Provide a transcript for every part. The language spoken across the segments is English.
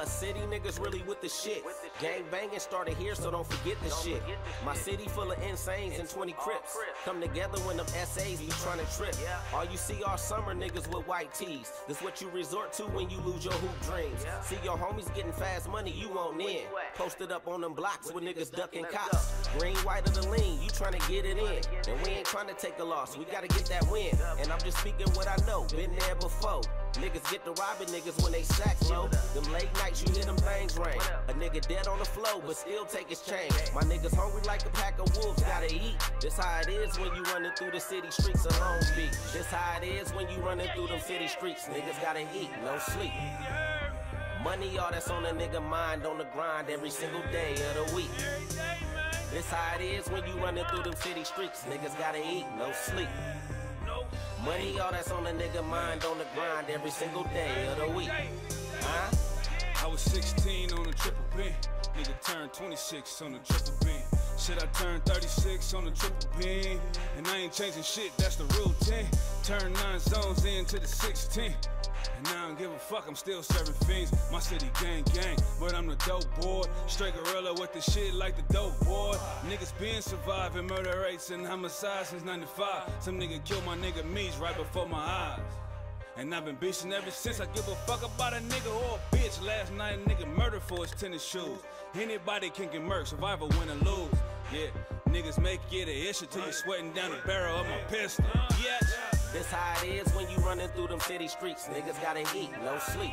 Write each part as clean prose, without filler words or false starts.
Us city niggas really with the shit. Gang banging started here, so don't forget the shit. My city full of insanes and 20 Crips. Come together when them SAs be trying to trip. All you see are summer niggas with white tees. This what you resort to when you lose your hoop dreams. See your homies getting fast money, you won't in. Posted up on them blocks with niggas ducking cops. Green, white, or the lean, you trying to get it in. And we ain't trying to take a loss, we gotta get that win. And I'm just speaking what I know, been there before. Niggas get to robbing niggas when they sacks low. Them late nights you hear them bangs ring. A nigga dead on the floor but still take his chain. My niggas hungry like a pack of wolves, gotta eat. This how it is when you running through the city streets of Long Beach. This how it is when you running through them city streets. Niggas gotta eat, no sleep. Money all that's on a nigga mind, on the grind every single day of the week. This how it is when you running through them city streets. Niggas gotta eat, no sleep. Money all that's on a nigga mind, on the grind every single day of the week. I was 16 on the triple P. Nigga turned 26 on the triple P. Shit, I turned 36 on the triple P. And I ain't changing shit, that's the routine. Turned 9 zones into the 16. And I don't give a fuck, I'm still serving fiends. My city gang gang, but I'm the dope boy. Straight gorilla with the shit like the dope boy. Niggas been surviving murder rates and homicides since 95. Some nigga killed my nigga Meech right before my eyes. And I've been beastin' ever since. I give a fuck about a nigga or a bitch. Last night a nigga murdered for his tennis shoes. Anybody can get murked, survivor win or lose. Yeah, niggas make it an issue till you sweating down the barrel of my pistol. Yeah. This how it is when you running through them city streets. Niggas gotta eat, no sleep.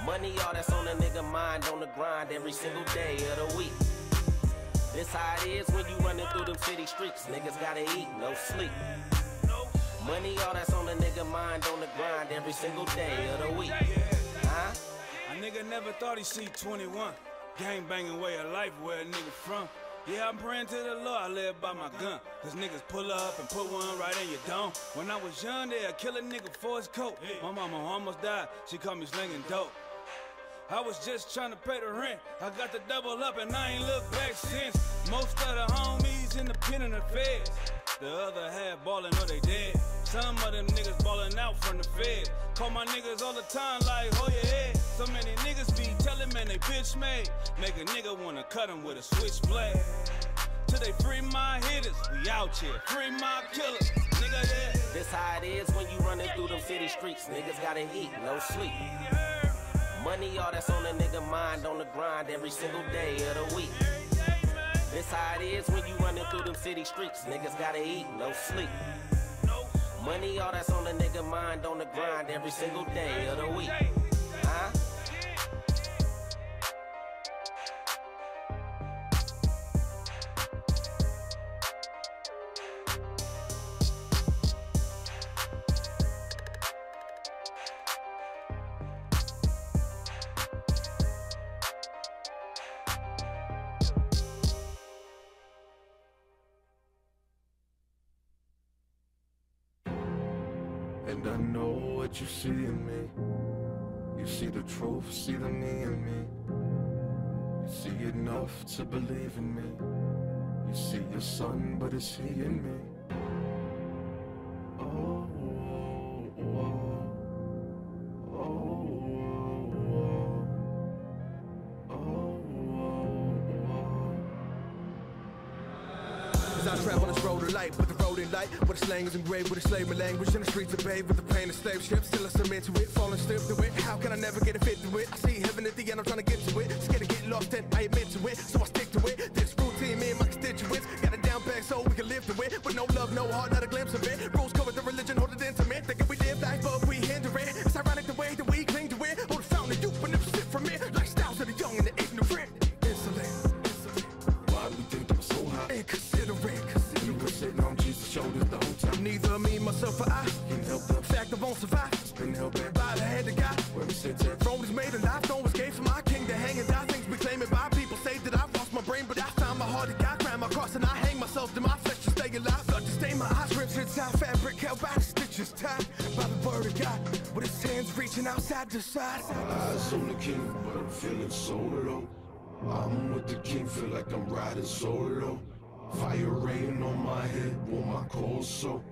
Money all that's on a nigga mind, on the grind every single day of the week. This how it is when you running through them city streets. Niggas gotta eat, no sleep. Money all that's on a nigga mind, on the grind every single day of the week. A nigga never thought he'd see 21. Gang banging way of life, where a nigga from. Yeah, I'm praying to the Lord, I live by my gun. Cause niggas pull up and put one right in your dome. When I was young, they'd kill a nigga for his coat. My mama almost died, she called me slinging dope. I was just trying to pay the rent. I got the double up and I ain't looked back since. Most of the homies in the pen and the feds. The other half ballin' or they dead. Some of them niggas ballin' out from the fed. Call my niggas all the time like, hold your head. So many niggas be tellin' man they bitch made. Make a nigga wanna cut him with a switchblade. Till they free my hitters, we out here. Free my killers, nigga, yeah. This how it is when you running through them city streets. Niggas gotta eat, no sleep. Money all that's on a nigga mind, on the grind every single day of the week. This how it is when you running through them city streets. Niggas gotta eat, no sleep. Money all that's on a nigga mind, on the grind every single day of the week. And I know what you see in me. You see the truth, see the me in me. You see enough to believe in me. You see your son, but it's he in me. Oh, oh, oh, oh, oh, oh. As I travel this road of life with the road in light, where the slang is engraved with a slavery language, in the streets of babe with the pain of slave ships. Still I submit to it, falling stiff to it. How can I never get it fit to it? I see heaven at the end, I'm trying to get to it. Scared to get lost and I admit to it, so I stick to it. This routine, me and my constituents got it down back so we can live through it. With no love, no heart, not a glimpse of it. Rules come with the religion, hold it intimate. Thinking we live life, but we hinder it. It's ironic the way that we cling to it. Hold the fountain of youth, but never sit from it. Lifestyles of the young and the ignorant. Insolent. Why do we think I'm so high? Inconsiderate. You were sitting on Jesus' shoulders the whole time. Neither me, myself, or I can help the fact I won't survive. Been held back by the hand of God. Where we sit there. Road is made alive, no escape from my king to hang and die. Things be claiming by people say that I've lost my brain, but I found my heart and God. Grind my cross and I hang myself to my flesh to stay alive. Blood to stain my eyes, ribs inside fabric, held by the stitches tied by the word of God. With his hands reaching outside the side. Eyes on the king, but I'm feeling so low. I'm with the king, feel like I'm riding solo. Fire rain on my head, warm my cold soul.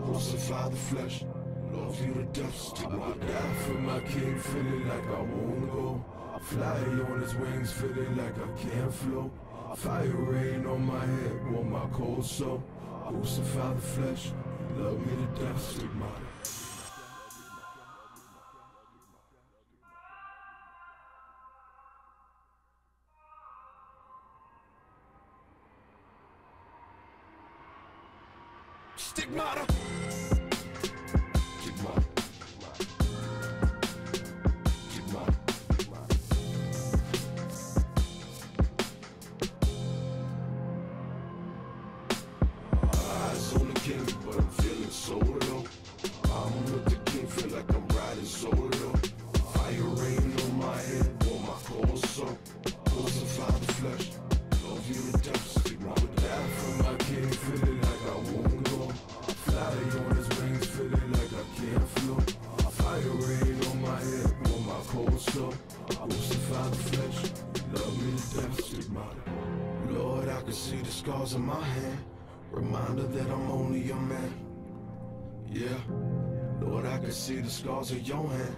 Crucify the flesh, love you to death. Still I die for my king, feeling like I won't go. I fly on his wings, feeling like I can't float. Fire rain on my head, warm my cold soul. Crucify the flesh, love me to death, stigmata. Stigmata. Stigmata. Stigmata. Eyes on the king, but I'm feeling so low. I'm with the king, feel like I'm riding solo. Fire rain on my head, warm my cold soul. Crucify the flesh, love you to death. Stigmata. Would die for my king, feeling like I won't go. Fly on his wings, feeling like I can't float. Fire rain on my head, warm my cold soul. Crucify the flesh, love me to death, stigmata. Lord, I can see the scars on my hand, reminder that I'm only a man. Yeah, Lord, I can see the scars of your hand,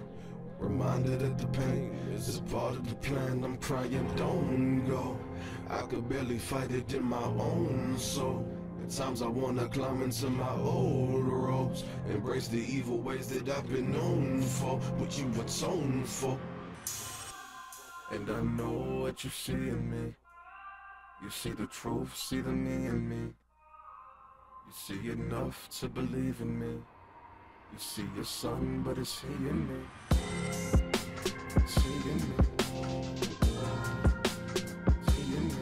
reminder that the pain is a part of the plan. I'm crying, don't go. I could barely fight it in my own soul. At times I wanna climb into my old robes, embrace the evil ways that I've been known for, what you atone for. And I know what you see in me. You see the truth, see the me in me. You see enough to believe in me. You see your son, but it's he in me. It's he in me. It's he in me.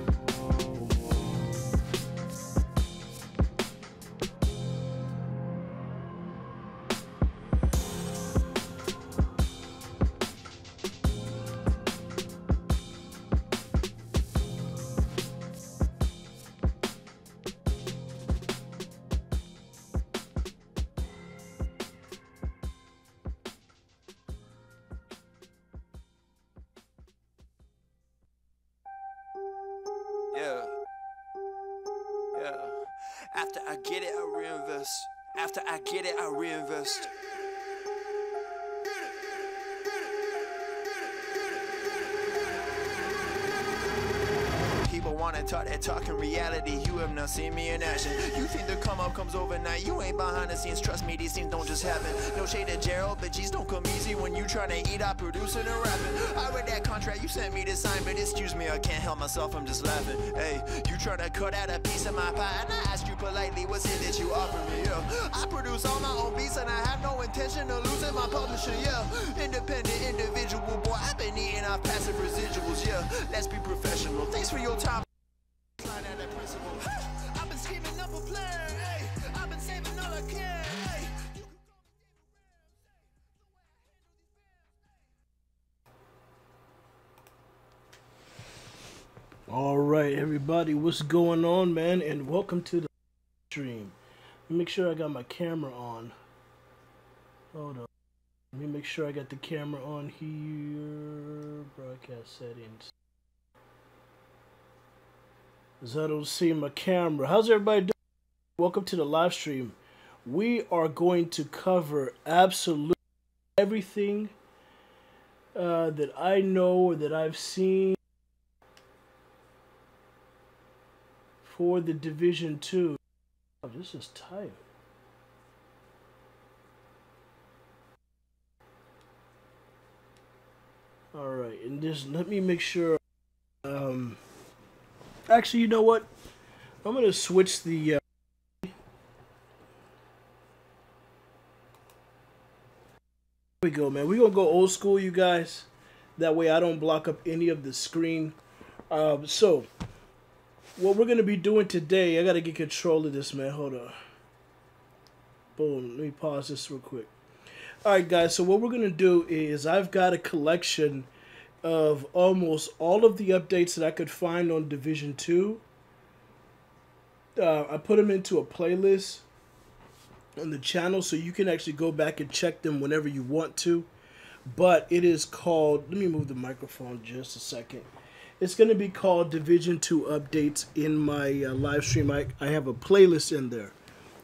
After I get it, I reinvest. After I get it, I reinvest. People wanna talk that talk in reality. You have not seen me in action. You think the come up comes overnight. You ain't behind the scenes. Trust me, these things don't just happen. No shade to Gerald, but G's don't come easy when you tryna eat out producing and rapping. I read that contract you sent me to sign, but excuse me, I can't help myself, I'm just laughing. Hey, you tryna cut out a piece of my pie, and I asked you politely, what's it that you offer me? Yeah, I produce all my own beats, and I have no intention of losing my publisher. Yeah, independent individual, boy, I've been eating off passive residuals. Yeah, let's be professional. Thanks for your time. I've been scheming up a plan. Hey, I've been saving all I can. Hey. All right, everybody, what's going on, man? And welcome to the stream. Let me make sure I got my camera on. Hold on. Let me make sure I got the camera on here. Broadcast settings. Because I don't see my camera. How's everybody doing? Welcome to the live stream. We are going to cover absolutely everything that I know or that I've seen for the Division 2. Oh, this is tight. Alright, and just let me make sure. Actually, you know what? I'm going to switch the. Here we go, man. We're going to go old school, you guys. That way I don't block up any of the screen. So, what we're going to be doing today, I got to get control of this, man. Hold on. Boom. Let me pause this real quick. Alright, guys. So, what we're going to do is I've got a collection of almost all of the updates that I could find on Division 2. I put them into a playlist on the channel, so you can actually go back and check them whenever you want to. But it is called, let me move the microphone just a second. It's going to be called Division 2 Updates in my live stream. I have a playlist in there.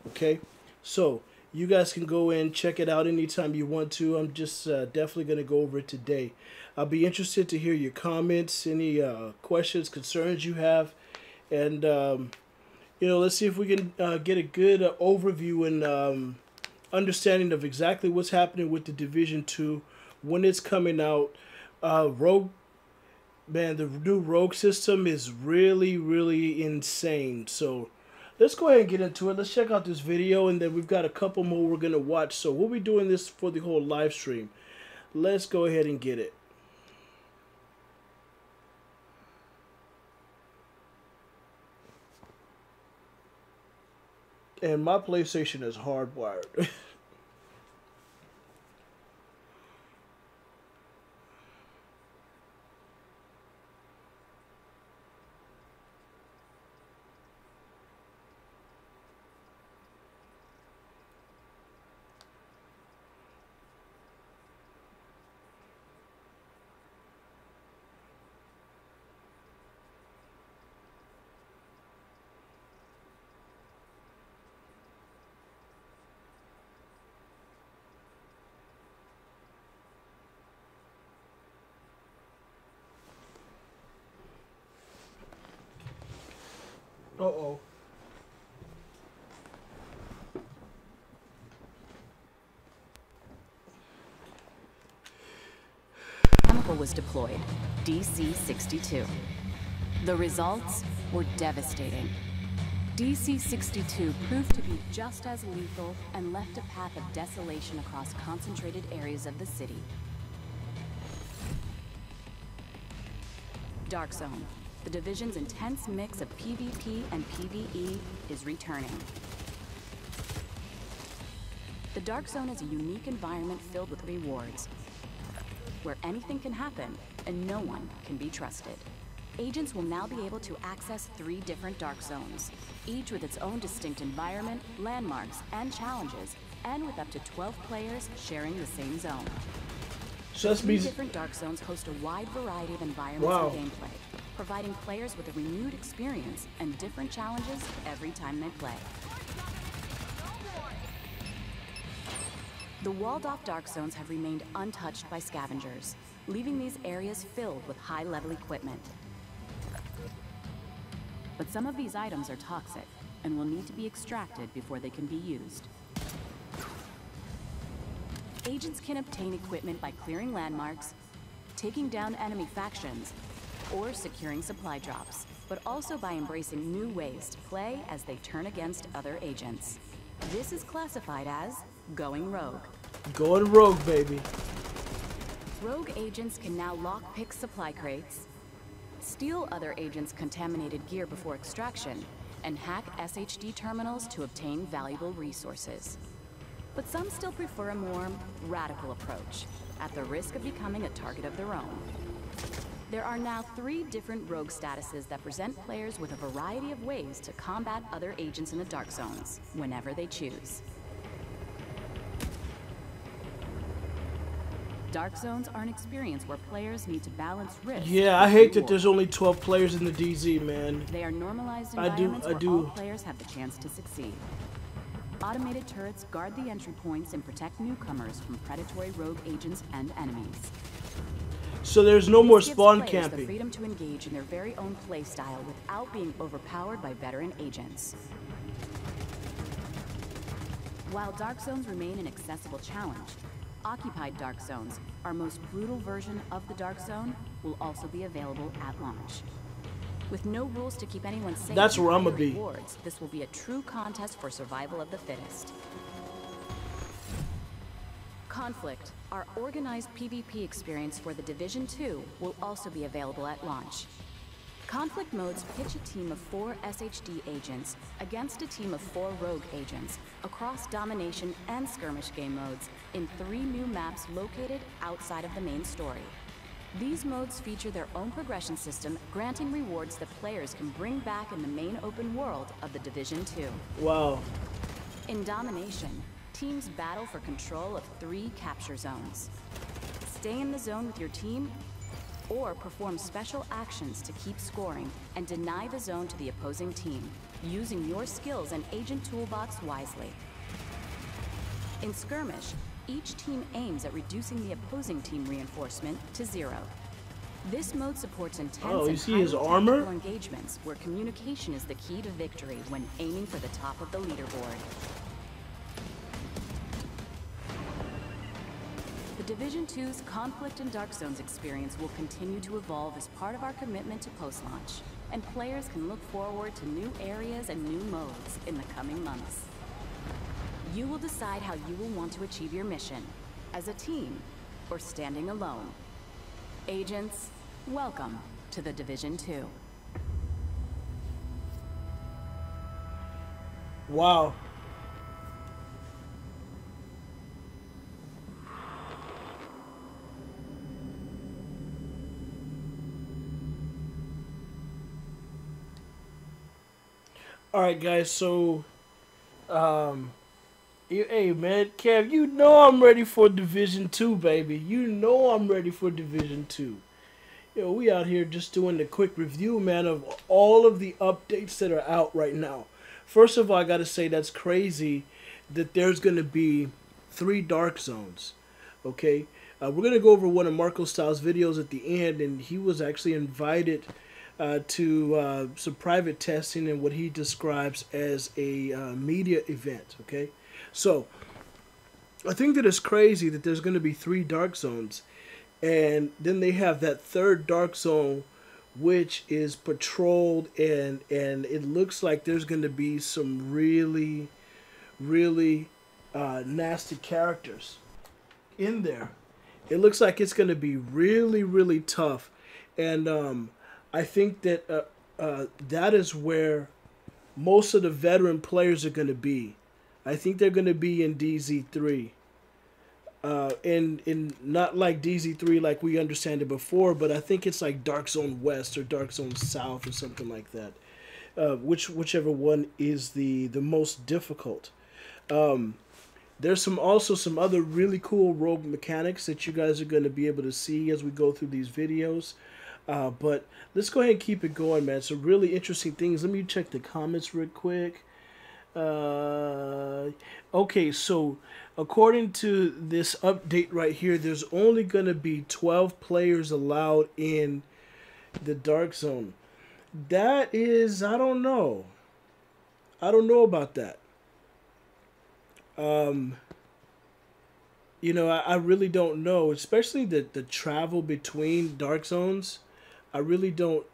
Okay? So, You guys can go in, check it out anytime you want to. I'm just definitely going to go over it today. I'll be interested to hear your comments, any questions, concerns you have. And, you know, let's see if we can get a good overview and understanding of exactly what's happening with the Division 2, when it's coming out. Rogue, man, the new Rogue system is really, really insane. So let's go ahead and get into it. Let's check out this video, and then we've got a couple more we're going to watch. So we'll be doing this for the whole live stream. Let's go ahead and get it. And my PlayStation is hardwired. Uh-oh. Chemical was deployed, DC-62. The results were devastating. DC-62 proved to be just as lethal and left a path of desolation across concentrated areas of the city. Dark Zone. The Division's intense mix of PvP and PvE is returning. The Dark Zone is a unique environment filled with rewards, where anything can happen and no one can be trusted. Agents will now be able to access 3 different Dark Zones, each with its own distinct environment, landmarks, and challenges, and with up to 12 players sharing the same zone. So that's 3 different Dark Zones host a wide variety of environments and gameplay, providing players with a renewed experience and different challenges every time they play. The walled-off Dark Zones have remained untouched by scavengers, leaving these areas filled with high-level equipment. But some of these items are toxic and will need to be extracted before they can be used. Agents can obtain equipment by clearing landmarks, taking down enemy factions, or securing supply drops, but also by embracing new ways to play as they turn against other agents. This is classified as going rogue. Going rogue, baby. Rogue agents can now lockpick supply crates, steal other agents' contaminated gear before extraction, and hack SHD terminals to obtain valuable resources. But some still prefer a more radical approach, at the risk of becoming a target of their own. There are now 3 different rogue statuses that present players with a variety of ways to combat other agents in the Dark Zones, whenever they choose. Dark Zones are an experience where players need to balance risk. Yeah, I hate that there's only 12 players in the DZ, man. They are normalized environments where all players have the chance to succeed. Automated turrets guard the entry points and protect newcomers from predatory rogue agents and enemies. So there's no more spawn camping. The freedom to engage in their very own play style without being overpowered by veteran agents. While Dark Zones remain an accessible challenge, Occupied Dark Zones, our most brutal version of the Dark Zone, will also be available at launch. With no rules to keep anyone safe, that's where I'm gonna be. This will be a true contest for survival of the fittest. Conflict, our organized PvP experience for the Division 2, will also be available at launch. Conflict modes pitch a team of 4 SHD agents against a team of 4 rogue agents across domination and skirmish game modes in 3 new maps located outside of the main story. These modes feature their own progression system, granting rewards that players can bring back in the main open world of the Division 2. Wow. In domination, teams battle for control of 3 capture zones. Stay in the zone with your team, or perform special actions to keep scoring and deny the zone to the opposing team, using your skills and agent toolbox wisely. In skirmish, each team aims at reducing the opposing team reinforcement to 0. This mode supports intense and highly tactical engagements where communication is the key to victory when aiming for the top of the leaderboard. The Division 2's Conflict and Dark Zones experience will continue to evolve as part of our commitment to post-launch, and players can look forward to new areas and new modes in the coming months. You will decide how you will want to achieve your mission, as a team or standing alone. Agents, welcome to the Division 2. Wow. All right, guys. So, hey man, Kev, you know I'm ready for Division 2, baby. You know I'm ready for Division 2. Yo, we out here just doing the quick review, man, of all of the updates that are out right now. First of all, I gotta say that's crazy that there's gonna be 3 Dark Zones. Okay, we're gonna go over one of Marco Styles' videos at the end, and he was actually invited to some private testing and what he describes as a media event. Okay, so I think that it's crazy that there's going to be 3 Dark Zones, and then they have that 3rd Dark Zone which is patrolled, and it looks like there's going to be some really nasty characters in there. It looks like it's going to be really tough, and I think that that is where most of the veteran players are going to be. I think they're going to be in DZ3. In not like DZ3 like we understand it before, but I think it's like Dark Zone West or Dark Zone South or something like that. Whichever one is the most difficult. There's also some other really cool rogue mechanics that you guys are going to be able to see as we go through these videos. But let's go ahead and keep it going, man. Some really interesting things. Let me check the comments real quick. Okay, so according to this update right here, there's only going to be 12 players allowed in the Dark Zone. That is, I don't know. I don't know about that. You know, I really don't know, especially the travel between Dark Zones. I really don't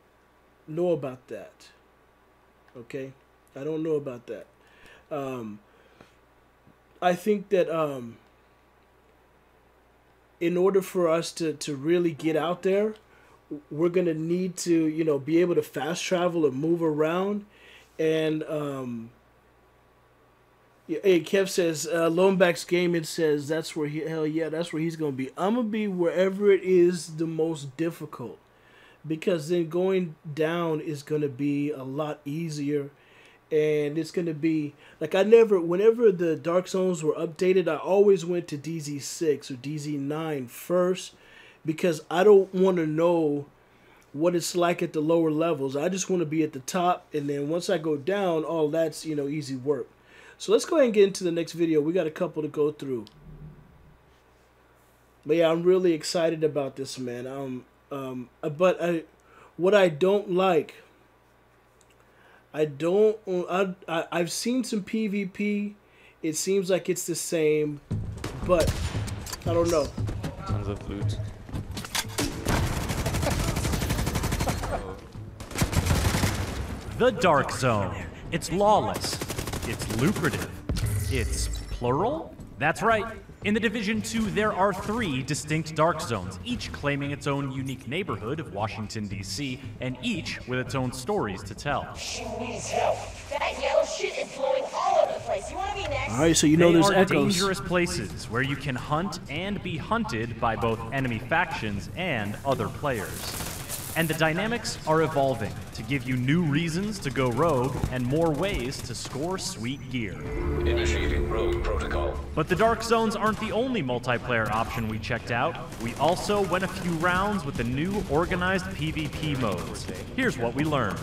know about that. Okay? I don't know about that. I think that in order for us to really get out there, we're going to need to, you know, be able to fast travel and move around. And hey, Kev says, Loneback's Gaming says that's where hell yeah, that's where he's going to be. I'm going to be wherever it is the most difficult, because then going down is going to be a lot easier. And it's going to be, like, whenever the Dark Zones were updated, I always went to DZ6 or DZ9 first, because I don't want to know what it's like at the lower levels. I just want to be at the top, and then once I go down, all that's, you know, easy work. So let's go ahead and get into the next video. We got a couple to go through. But yeah, I'm really excited about this, man. What I don't like, I've seen some PvP. It seems like it's the same, but I don't know. Tons of loot. The Dark Zone. It's lawless. It's lucrative. It's plural? That's right. In the Division 2, there are 3 distinct Dark Zones, each claiming its own unique neighborhood of Washington, D.C., and each with its own stories to tell. She needs help. That yellow shit is blowing all over the place. You want to be next? All right, so you know there's echoes. They are dangerous places where you can hunt and be hunted by both enemy factions and other players. And the dynamics are evolving to give you new reasons to go rogue and more ways to score sweet gear. Initiating rogue protocol. But the Dark Zones aren't the only multiplayer option we checked out. We also went a few rounds with the new organized PvP modes. Here's what we learned.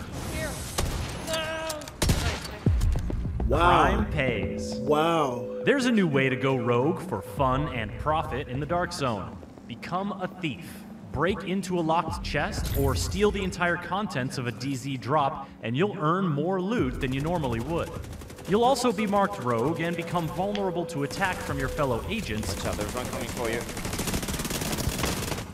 Crime pays. Wow. There's a new way to go rogue for fun and profit in the Dark Zone. Become a thief. Break into a locked chest or steal the entire contents of a DZ drop, and you'll earn more loot than you normally would. You'll also be marked rogue and become vulnerable to attack from your fellow agents. Watch out, there's one coming for you.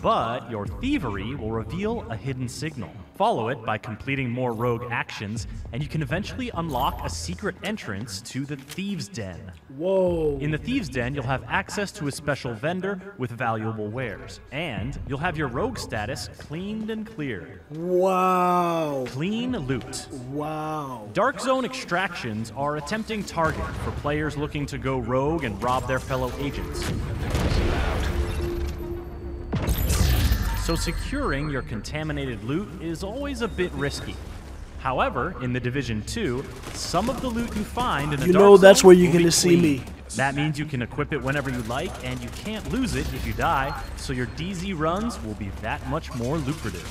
But your thievery will reveal a hidden signal. Follow it by completing more rogue actions, and you can eventually unlock a secret entrance to the Thieves' Den. Whoa. In the Thieves' Den, you'll have access to a special vendor with valuable wares, and you'll have your rogue status cleaned and cleared. Wow. Clean loot. Wow. Dark Zone extractions are a tempting target for players looking to go rogue and rob their fellow agents. So securing your contaminated loot is always a bit risky. However, in the Division 2, some of the loot you find in the Dark Zone that's where you're will be gonna see clean. me. That means you can equip it whenever you like, and you can't lose it if you die, so your DZ runs will be that much more lucrative.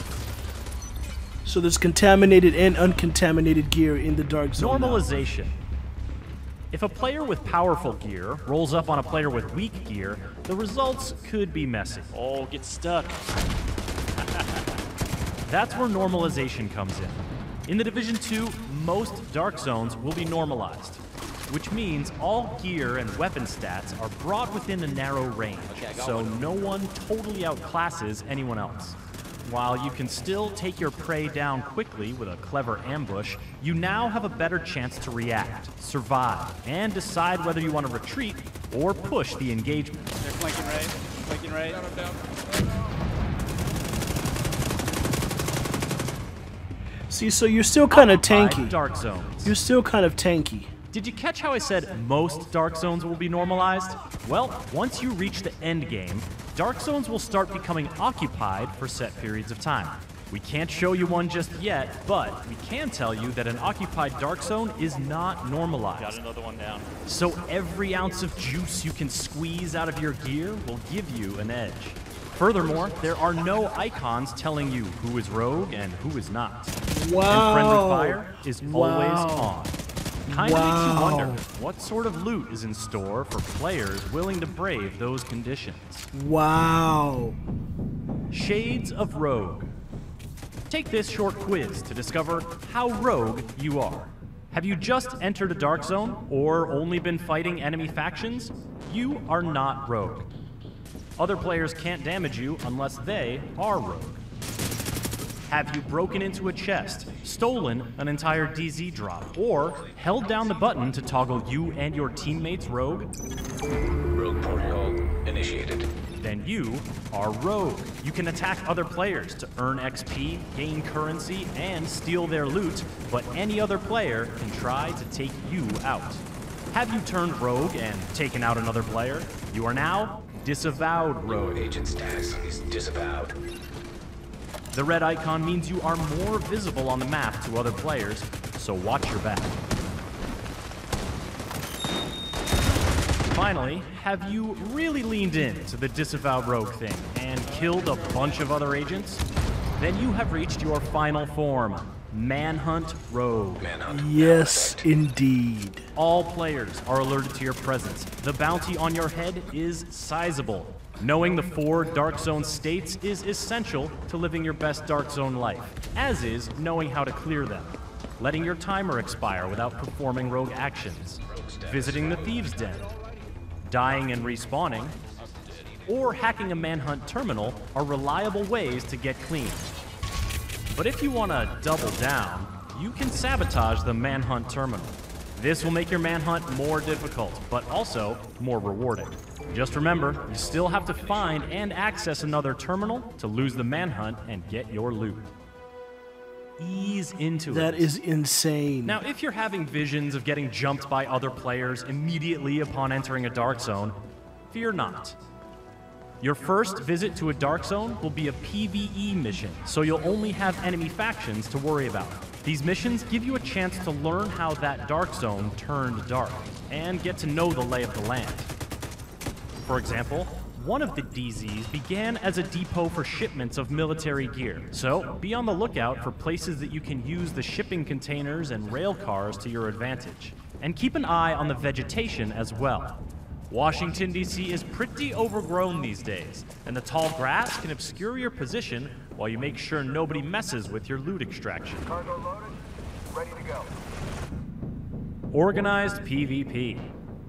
So there's contaminated and uncontaminated gear in the Dark Zone. Normalization. If a player with powerful gear rolls up on a player with weak gear, the results could be messy. Oh, get stuck. That's where normalization comes in. In the Division 2, most Dark Zones will be normalized, which means all gear and weapon stats are brought within a narrow range, so no one totally outclasses anyone else. While you can still take your prey down quickly with a clever ambush, you now have a better chance to react, survive, and decide whether you want to retreat or push the engagement. They're flanking right. Flanking right. See, so you're still kind of tanky. Dark Zones. You're still kind of tanky. Did you catch how I said most Dark Zones will be normalized? Well, once you reach the end game, Dark Zones will start becoming occupied for set periods of time. We can't show you one just yet, but we can tell you that an occupied Dark Zone is not normalized. Got another one down. So every ounce of juice you can squeeze out of your gear will give you an edge. Furthermore, there are no icons telling you who is rogue and who is not. Wow. And friendly fire is always on. Kinda makes you wonder Wow. what sort of loot is in store for players willing to brave those conditions. Wow. Shades of Rogue. Take this short quiz to discover how rogue you are. Have you just entered a Dark Zone or only been fighting enemy factions? You are not rogue. Other players can't damage you unless they are rogue. Have you broken into a chest, stolen an entire DZ drop, or held down the button to toggle you and your teammates rogue? Rogue protocol initiated. Then you are rogue. You can attack other players to earn XP, gain currency, and steal their loot, but any other player can try to take you out. Have you turned rogue and taken out another player? You are now disavowed rogue. Your agent status is disavowed. The red icon means you are more visible on the map to other players, so watch your back. Finally, have you really leaned into the disavowed rogue thing and killed a bunch of other agents? Then you have reached your final form, Manhunt Rogue. Manhunt. Yes, indeed. All players are alerted to your presence. The bounty on your head is sizable. Knowing the 4 Dark Zone states is essential to living your best Dark Zone life, as is knowing how to clear them. Letting your timer expire without performing rogue actions. Visiting the Thieves' Den. Dying and respawning. Or hacking a Manhunt terminal are reliable ways to get clean. But if you want to double down, you can sabotage the Manhunt terminal. This will make your manhunt more difficult, but also more rewarding. Just remember, you still have to find and access another terminal to lose the manhunt and get your loot. Ease into it. That is insane. Now, if you're having visions of getting jumped by other players immediately upon entering a Dark Zone, fear not. Your first visit to a Dark Zone will be a PvE mission, so you'll only have enemy factions to worry about. These missions give you a chance to learn how that Dark Zone turned dark, and get to know the lay of the land. For example, one of the DZs began as a depot for shipments of military gear, so be on the lookout for places that you can use the shipping containers and rail cars to your advantage. And keep an eye on the vegetation as well. Washington, D.C. is pretty overgrown these days, and the tall grass can obscure your position while you make sure nobody messes with your loot extraction. Cargo loaded. Ready to go. Organized PvP.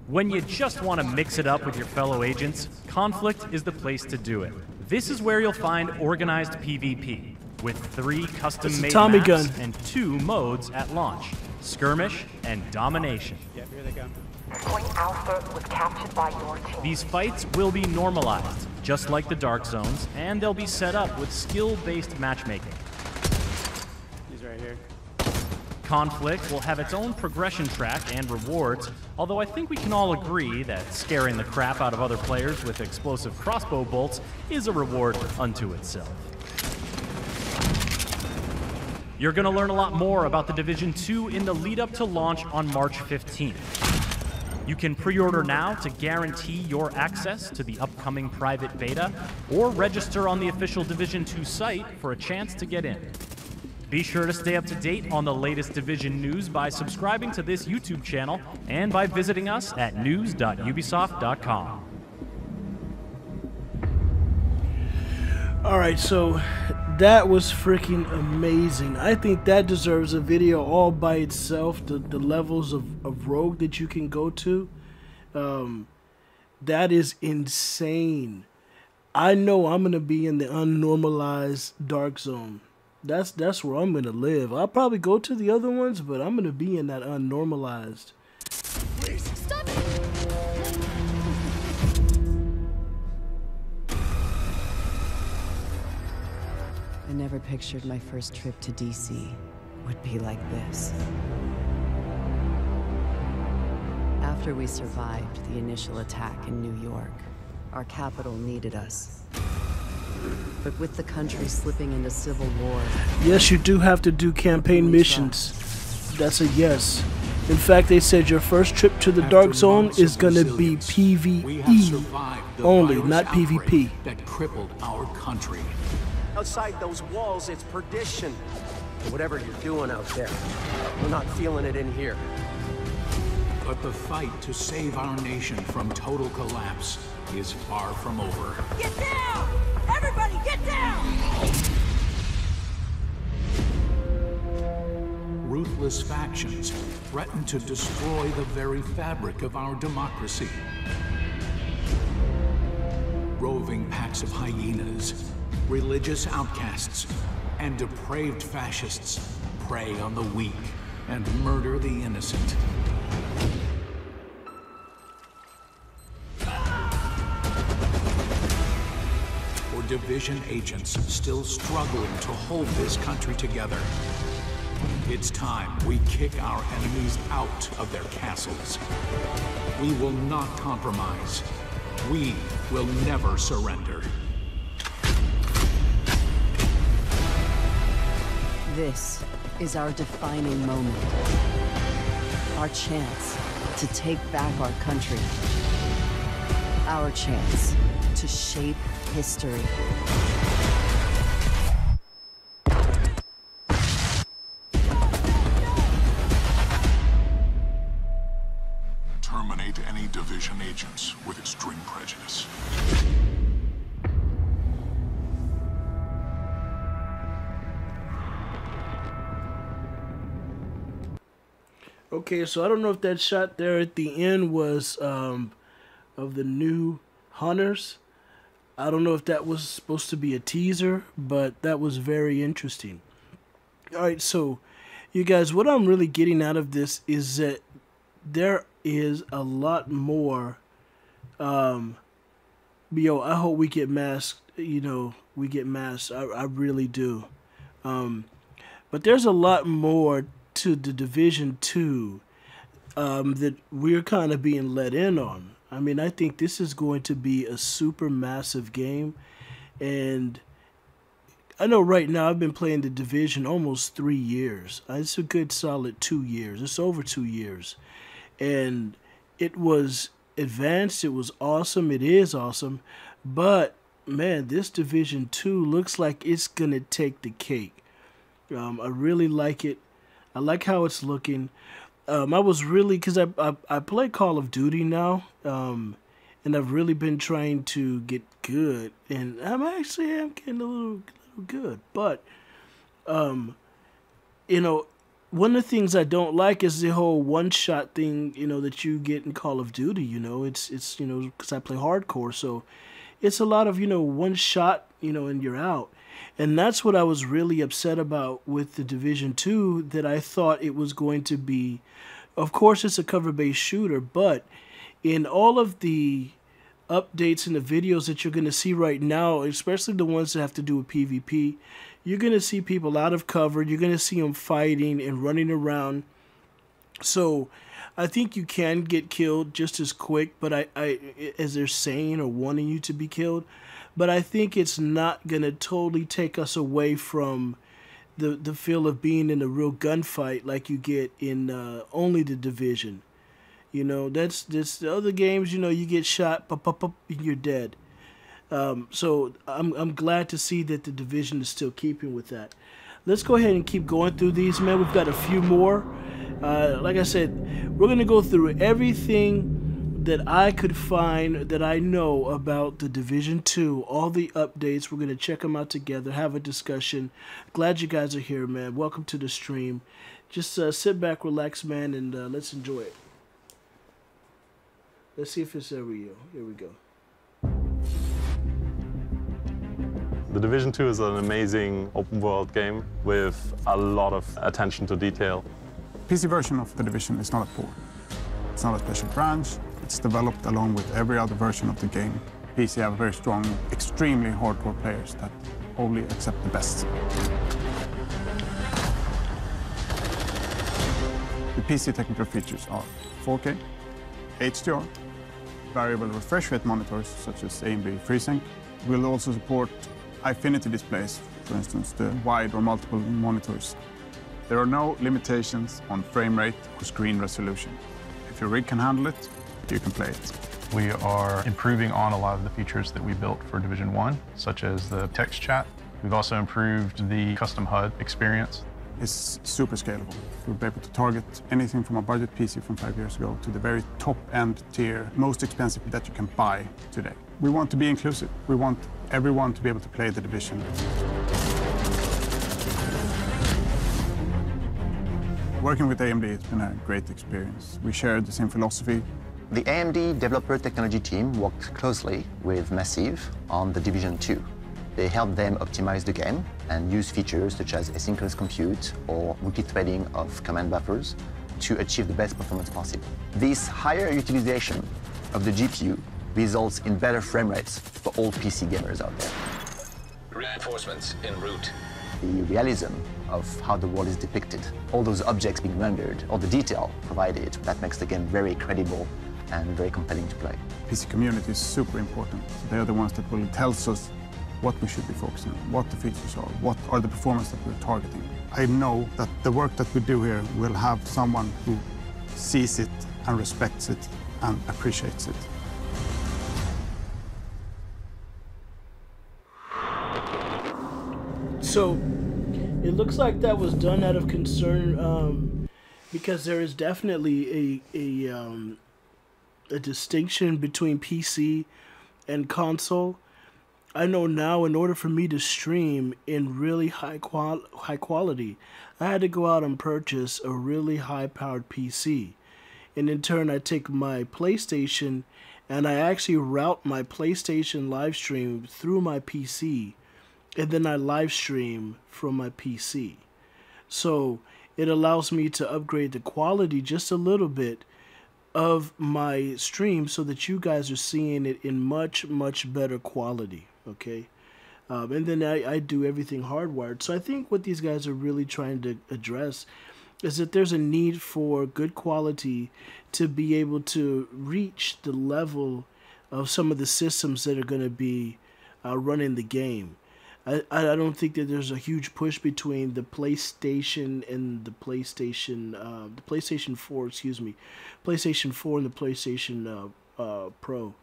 When you just want to mix it up with your fellow agents, Conflict is the place to do it. This is where you'll find organized PvP, with 3 custom-made maps gun. and 2 modes at launch, Skirmish and Domination. Yep, here they come. Point Alpha was captured by your team. These fights will be normalized, just like the Dark Zones, and they'll be set up with skill-based matchmaking. He's right here. Conflict will have its own progression track and rewards, although I think we can all agree that scaring the crap out of other players with explosive crossbow bolts is a reward unto itself. You're going to learn a lot more about the Division 2 in the lead-up to launch on March 15th. You can pre-order now to guarantee your access to the upcoming private beta, or register on the official Division 2 site for a chance to get in. Be sure to stay up to date on the latest Division news by subscribing to this YouTube channel and by visiting us at news.ubisoft.com. Alright, so that was freaking amazing. I think that deserves a video all by itself. The levels of Rogue that you can go to. That is insane. I know I'm going to be in the unnormalized Dark Zone. That's where I'm going to live. I'll probably go to the other ones, but I'm going to be in that unnormalized. Please, stop it! I never pictured my first trip to DC would be like this. After we survived the initial attack in New York, our capital needed us. But with the country slipping into civil war... Yes, you do have to do campaign missions. That's a yes. In fact, they said your first trip to the Dark Zone is going to be PvE only, not PvP. That crippled our country. Outside those walls, it's perdition. Whatever you're doing out there, we're not feeling it in here. But the fight to save our nation from total collapse is far from over. Get down! Everybody, get down! Ruthless factions threaten to destroy the very fabric of our democracy. Roving packs of hyenas, religious outcasts, and depraved fascists prey on the weak and murder the innocent. For Division agents still struggling to hold this country together, it's time we kick our enemies out of their castles. We will not compromise. We will never surrender. This is our defining moment. Our chance to take back our country. Our chance to shape history. Terminate any Division agents with extreme prejudice. Okay, so I don't know if that shot there at the end was of the new Hunters. I don't know if that was supposed to be a teaser, but that was very interesting. Alright, so you guys, what I'm really getting out of this is that there is a lot more. I hope we get masked. We get masked. I really do. But there's a lot more to the Division 2 that we're kind of being let in on. I mean, I think this is going to be a super massive game, and I know right now I've been playing the Division almost 3 years. It's a good solid 2 years. It's over 2 years, and it was advanced. It was awesome. It is awesome, but man, this Division 2 looks like it's gonna take the cake. I really like it. I like how it's looking. I was really, because I play Call of Duty now, and I've really been trying to get good, and I'm getting a little good, but you know, one of the things I don't like is the whole one-shot thing, you know, that you get in Call of Duty. You know, it's you know, because I play hardcore, so it's a lot of, you know, one shot, you know, and you're out. And that's what I was really upset about with the Division 2, that I thought it was going to be, of course it's a cover-based shooter, but in all of the updates and the videos that you're going to see right now, especially the ones that have to do with PvP, you're going to see people out of cover. You're going to see them fighting and running around. So I think you can get killed just as quick, but I as they're saying or wanting you to be killed. But I think it's not going to totally take us away from the feel of being in a real gunfight like you get in only the Division. You know, that's the other games, you know, you get shot, pop, pop, pop, and you're dead. So I'm glad to see that the Division is still keeping with that. Let's go ahead and keep going through these, man. We've got a few more. Like I said, we're going to go through everything that I could find that I know about the Division 2, all the updates. We're going to check them out together, have a discussion. Glad you guys are here, man. Welcome to the stream. Just sit back, relax, man, and let's enjoy it. Let's see if it's real. Here we go. The Division 2 is an amazing open-world game with a lot of attention to detail. PC version of the Division is not a port. It's not a special branch. It's developed along with every other version of the game. PC have very strong, extremely hardcore players that only accept the best. The PC technical features are 4K, HDR, variable refresh rate monitors such as AMD FreeSync. We'll also support high-affinity displays, for instance, the wide or multiple monitors. There are no limitations on frame rate or screen resolution. If your rig can handle it, you can play it. We are improving on a lot of the features that we built for Division 1, such as the text chat. We've also improved the custom HUD experience. It's super scalable. We'll be able to target anything from a budget PC from 5 years ago to the very top-end tier, most expensive that you can buy today. We want to be inclusive. We want everyone to be able to play the Division. Working with AMD has been a great experience. We share the same philosophy. The AMD developer technology team worked closely with Massive on the Division 2. They helped them optimize the game and use features such as asynchronous compute or multi-threading of command buffers to achieve the best performance possible. This higher utilization of the GPU results in better frame rates for all PC gamers out there. Reinforcements en route. The realism of how the world is depicted, all those objects being rendered, all the detail provided, that makes the game very credible and very compelling to play. PC community is super important. They're the ones that will tell us what we should be focusing on, what the features are, what are the performance that we're targeting. I know that the work that we do here will have someone who sees it and respects it and appreciates it. So it looks like that was done out of concern, because there is definitely a distinction between PC and console. I know now, in order for me to stream in really high quality, I had to go out and purchase a really high-powered PC. And in turn, I take my PlayStation and I actually route my PlayStation live stream through my PC, and then I live stream from my PC. So it allows me to upgrade the quality just a little bit of my stream so that you guys are seeing it in much, much better quality. Okay, and then I do everything hardwired. So I think what these guys are really trying to address is that there's a need for good quality to be able to reach the level of some of the systems that are going to be running the game. I don't think that there's a huge push between the PlayStation and the PlayStation 4, PlayStation 4 and the PlayStation Pro.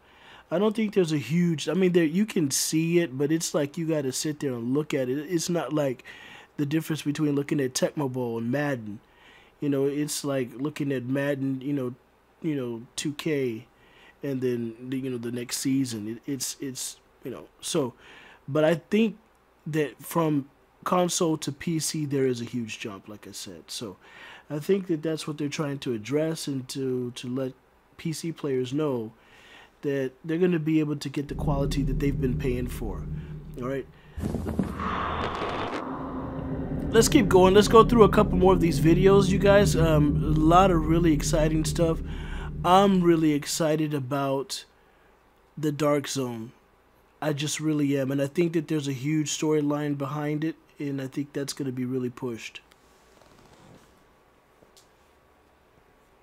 I don't think there's a huge, I mean, there you can see it, but it's like you got to sit there and look at it. It's not like the difference between looking at Tecmo Bowl and Madden. You know, it's like looking at Madden, 2K, and then the next season. It's so, but I think that from console to PC there is a huge jump, like I said. So I think that that's what they're trying to address, and to let PC players know that they're going to be able to get the quality that they've been paying for. All right. Let's keep going. Let's go through a couple more of these videos, you guys. A lot of really exciting stuff. I'm really excited about the Dark Zone. I just really am. And I think that there's a huge storyline behind it, and I think that's going to be really pushed.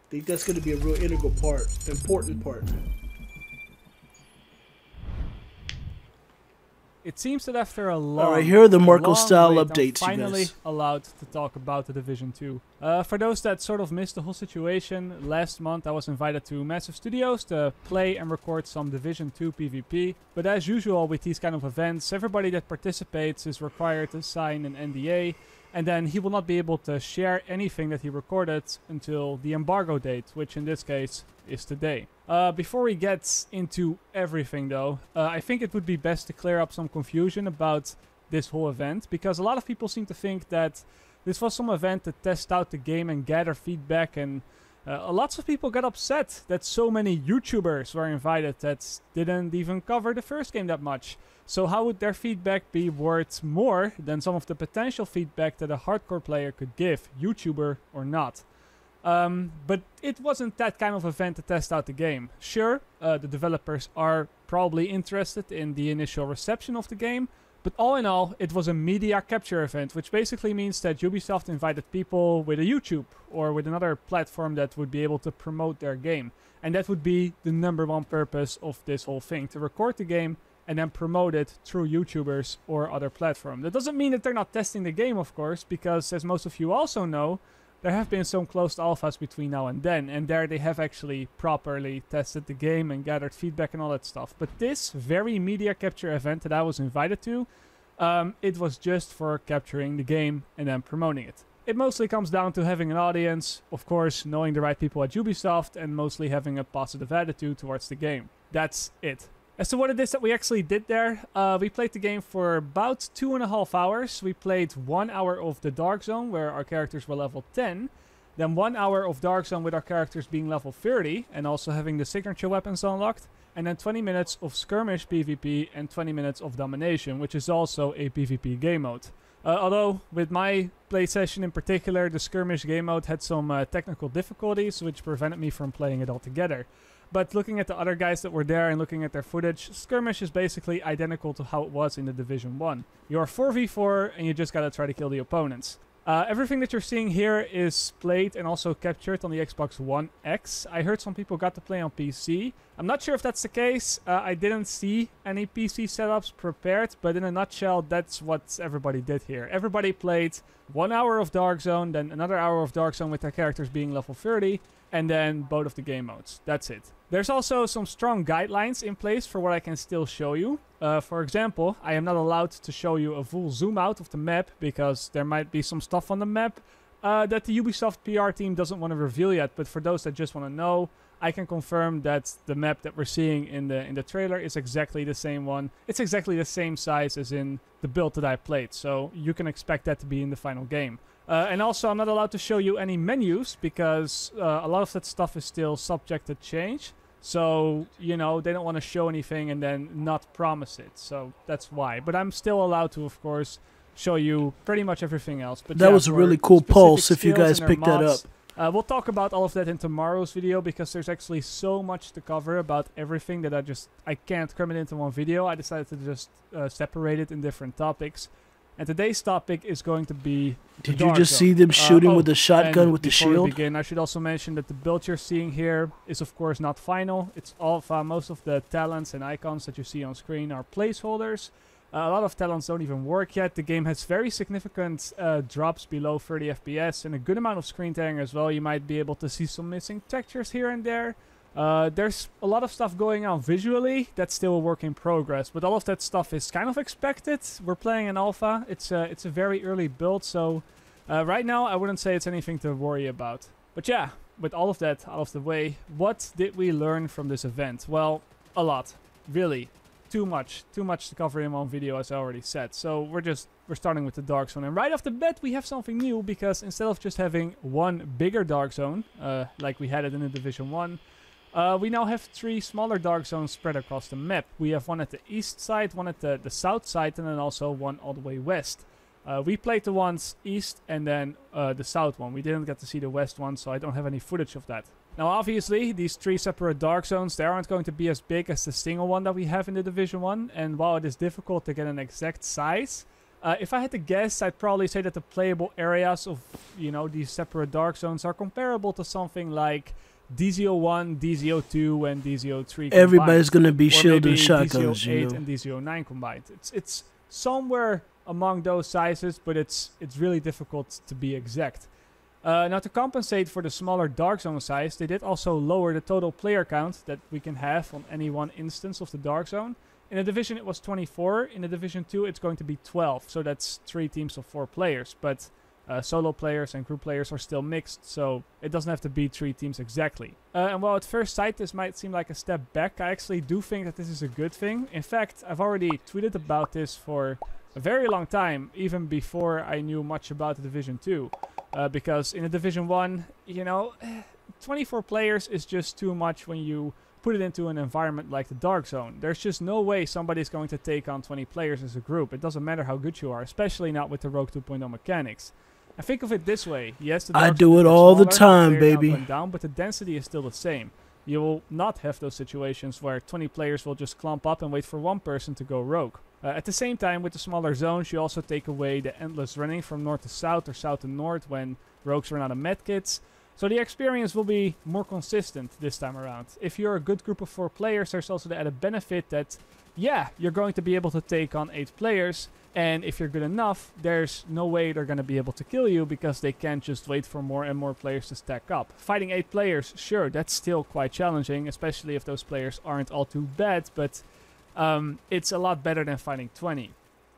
I think that's going to be a real integral part, important part. It seems that after a long, Alright, here are the Marco style wait, updates, I'm finally you guys. allowed to talk about the Division 2. For those that sort of missed the whole situation, last month I was invited to Massive Studios to play and record some Division 2 PvP. But as usual with these kind of events, everybody that participates is required to sign an NDA, and then he will not be able to share anything that he recorded until the embargo date, which in this case is today. Before we get into everything though, I think it would be best to clear up some confusion about this whole event, because a lot of people seem to think that this was some event to test out the game and gather feedback, and lots of people got upset that so many YouTubers were invited that didn't even cover the first game that much. So how would their feedback be worth more than some of the potential feedback that a hardcore player could give, YouTuber or not? But it wasn't that kind of event to test out the game. Sure, the developers are probably interested in the initial reception of the game, but all in all, it was a media capture event, which basically means that Ubisoft invited people with a YouTube or with another platform that would be able to promote their game. And that would be the #1 purpose of this whole thing, to record the game and then promote it through YouTubers or other platform. That doesn't mean that they're not testing the game, of course, because as most of you also know, there have been some closed alphas between now and then, and there they have actually properly tested the game and gathered feedback and all that stuff. But this very media capture event that I was invited to, it was just for capturing the game and then promoting it. It mostly comes down to having an audience, of course, knowing the right people at Ubisoft, and mostly having a positive attitude towards the game. That's it. As to what it is that we actually did there, we played the game for about 2.5 hours. We played 1 hour of the Dark Zone, where our characters were level 10. Then 1 hour of Dark Zone with our characters being level 30, and also having the signature weapons unlocked. And then 20 minutes of skirmish PvP and 20 minutes of domination, which is also a PvP game mode. Although, with my play session in particular, the skirmish game mode had some technical difficulties, which prevented me from playing it all together. But looking at the other guys that were there and looking at their footage, skirmish is basically identical to how it was in the Division 1. You're 4v4 and you just gotta try to kill the opponents. Everything that you're seeing here is played and also captured on the Xbox One X. I heard some people got to play on PC. I'm not sure if that's the case. I didn't see any PC setups prepared, but in a nutshell, that's what everybody did here. Everybody played 1 hour of Dark Zone, then another hour of Dark Zone with their characters being level 30, and then both of the game modes. That's it. There's also some strong guidelines in place for what I can still show you. For example, I am not allowed to show you a full zoom out of the map, because there might be some stuff on the map that the Ubisoft PR team doesn't want to reveal yet. But for those that just want to know, I can confirm that the map that we're seeing in the trailer is exactly the same one. It's exactly the same size as in the build that I played, so you can expect that to be in the final game. And also, I'm not allowed to show you any menus, because a lot of that stuff is still subject to change. So, you know, they don't want to show anything and then not promise it. So that's why. But I'm still allowed to, of course, show you pretty much everything else. But that yeah, was a really cool pulse if you guys and picked that up. mods, we'll talk about all of that in tomorrow's video, because there's actually so much to cover about everything that I can't cram it into one video. I decided to just separate it in different topics. And today's topic is going to be Did you just see them shooting with a shotgun with the shield? Before we begin, I should also mention that the build you're seeing here is of course not final. It's alpha. Most of the talents and icons that you see on screen are placeholders. A lot of talents don't even work yet. The game has very significant drops below 30 FPS and a good amount of screen tearing as well. You might be able to see some missing textures here and there. There's a lot of stuff going on visually that's still a work in progress, but all of that stuff is kind of expected. We're playing an alpha. It's a very early build, so Right now, I wouldn't say it's anything to worry about. But yeah, with all of that out of the way, what did we learn from this event? Well, a lot. Really. Too much to cover in one video, as I already said. So we're starting with the Dark Zone, and right off the bat we have something new, because instead of just having one bigger Dark Zone, like we had it in the Division 1, we now have 3 smaller Dark Zones spread across the map. We have one at the east side, one at the south side, and then also one all the way west. We played the ones east and then the south one. We didn't get to see the west one, so I don't have any footage of that. Now, obviously, these 3 separate Dark Zones, they aren't going to be as big as the single one that we have in the Division 1. And while it is difficult to get an exact size, if I had to guess, I'd probably say that the playable areas of, you know, these separate Dark Zones are comparable to something like DZO1, DZO2, and DZO3 combined. Everybody's going to be shielding shotguns, DZO8 you know. and DZO9 combined. It's somewhere among those sizes, but it's really difficult to be exact. Now, to compensate for the smaller Dark Zone size, they did also lower the total player count that we can have on any one instance of the Dark Zone. In the Division, it was 24. In the Division 2, it's going to be 12. So that's 3 teams of 4 players. But solo players and group players are still mixed, so it doesn't have to be 3 teams exactly. And while at first sight this might seem like a step back, I actually do think that this is a good thing. In fact, I've already tweeted about this for a very long time, even before I knew much about the Division 2. Because in the Division 1, you know, 24 players is just too much when you put it into an environment like the Dark Zone. There's just no way somebody's going to take on 20 players as a group. It doesn't matter how good you are, especially not with the Rogue 2.0 mechanics. I think of it this way. Yes, the Dark I do it all the time, baby. Down, but the density is still the same. You will not have those situations where 20 players will just clump up and wait for one person to go rogue. At the same time, with the smaller zones, you also take away the endless running from north to south or south to north when rogues run out of medkits. So the experience will be more consistent this time around. If you're a good group of 4 players, there's also the added benefit that, yeah, you're going to be able to take on 8 players. And if you're good enough, there's no way they're going to be able to kill you because they can't just wait for more and more players to stack up. Fighting 8 players, sure, that's still quite challenging, especially if those players aren't all too bad, but it's a lot better than fighting 20.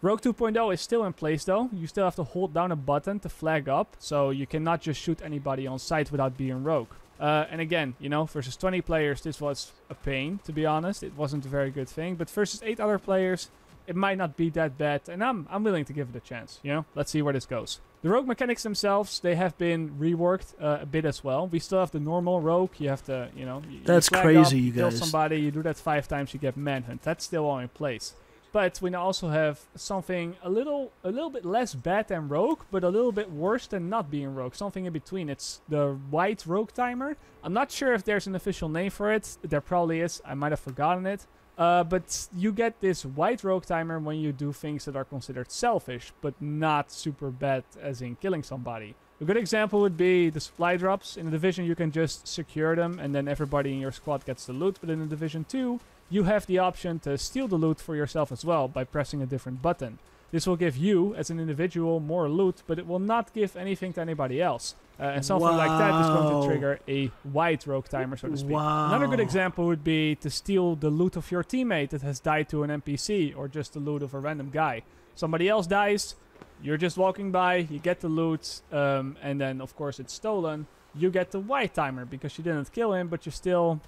Rogue 2.0 is still in place though. You still have to hold down a button to flag up, so you cannot just shoot anybody on sight without being rogue. And again, you know, versus 20 players, this was a pain, to be honest. It wasn't a very good thing, but versus 8 other players, it might not be that bad, and I'm willing to give it a chance, you know? Let's see where this goes. The rogue mechanics themselves, they have been reworked a bit as well. We still have the normal rogue. You have to, you know... That's you crazy, up, you guys. Kill somebody, you do that 5 times, you get manhunt. That's still all in place. But we now also have something a little bit less bad than rogue, but a little bit worse than not being rogue. Something in between. It's the white rogue timer. I'm not sure if there's an official name for it. There probably is. I might have forgotten it. But you get this white rogue timer when you do things that are considered selfish, but not super bad as in killing somebody. A good example would be the supply drops. In the Division, you can just secure them and then everybody in your squad gets the loot. But in the Division 2, you have the option to steal the loot for yourself as well by pressing a different button. This will give you, as an individual, more loot, but it will not give anything to anybody else. And something like that is going to trigger a white rogue timer, so to speak. Another good example would be to steal the loot of your teammate that has died to an NPC, or just the loot of a random guy. Somebody else dies, you're just walking by, you get the loot, and then, of course, it's stolen. You get the white timer because you didn't kill him, but you still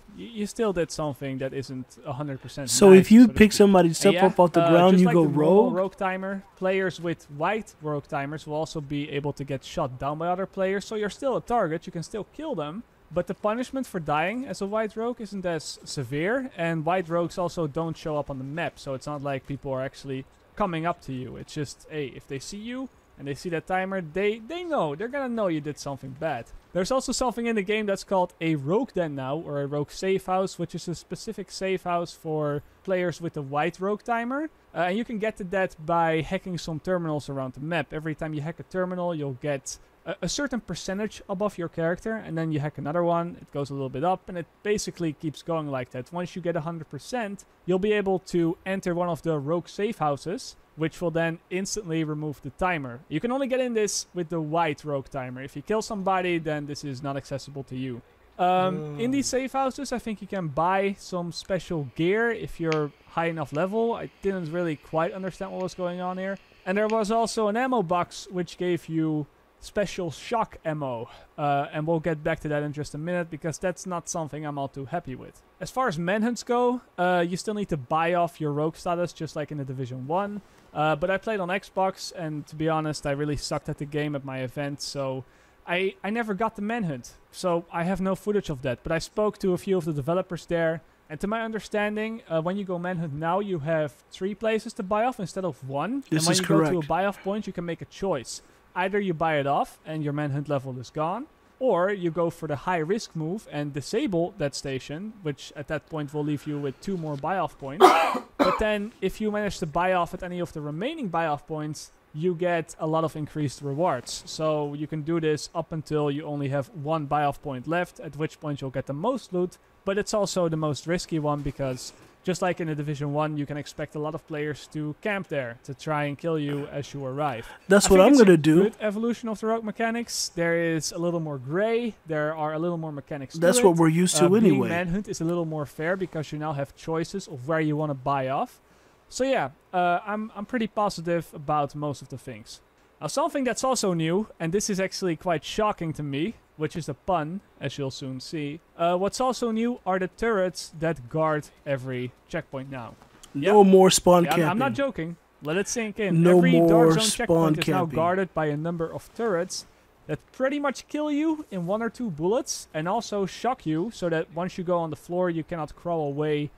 did something that isn't 100%. So nice, if you so pick somebody's stuff up off the ground, just you like go the normal rogue. Rogue timer. Players with white rogue timers will also be able to get shot down by other players. So you're still a target. You can still kill them, but the punishment for dying as a white rogue isn't as severe. And white rogues also don't show up on the map, so it's not like people are actually coming up to you. It's just, hey, if they see you and they see that timer, they know. They're gonna know you did something bad. There's also something in the game that's called a rogue den now, or a rogue safe house, which is a specific safe house for players with a white rogue timer. And you can get to that by hacking some terminals around the map. Every time you hack a terminal, you'll get a certain percentage above your character, and then you hack another one, it goes a little bit up, and it basically keeps going like that. Once you get 100%, you'll be able to enter one of the rogue safe houses, which will then instantly remove the timer. You can only get in this with the white rogue timer. If you kill somebody, then this is not accessible to you. In these safe houses, I think you can buy some special gear if you're high enough level. I didn't really quite understand what was going on here. And there was also an ammo box, which gave you special shock ammo, and we'll get back to that in just a minute because that's not something I'm all too happy with. As far as manhunts go, you still need to buy off your rogue status just like in the Division 1, but I played on Xbox, and to be honest, I really sucked at the game at my event, so I never got the manhunt, so I have no footage of that. But I spoke to a few of the developers there, and to my understanding, when you go manhunt now, you have 3 places to buy off instead of 1. This and when is you correct. go to a buy off point, you can make a choice. Either you buy it off and your manhunt level is gone, or you go for the high risk move and disable that station, which at that point will leave you with 2 more buy off points. But then if you manage to buy off at any of the remaining buy off points, you get a lot of increased rewards. So you can do this up until you only have 1 buy off point left, at which point you'll get the most loot. But it's also the most risky one because just like in the Division 1, you can expect a lot of players to camp there to try and kill you as you arrive. That's what I'm going to do. Good evolution of the rogue mechanics. There is a little more gray. There are a little more mechanics to That's it. what we're used to Being anyway. manhunt is a little more fair because you now have choices of where you want to buy off. So yeah, I'm pretty positive about most of the things. Now something that's also new, and this is actually quite shocking to me, which is a pun, as you'll soon see. What's also new are the turrets that guard every checkpoint now. No more spawn camping. I'm not joking. Let it sink in. No Every more Dark Zone spawn checkpoint is now camping. guarded by a number of turrets that pretty much kill you in 1 or 2 bullets and also shock you so that once you go on the floor you cannot crawl away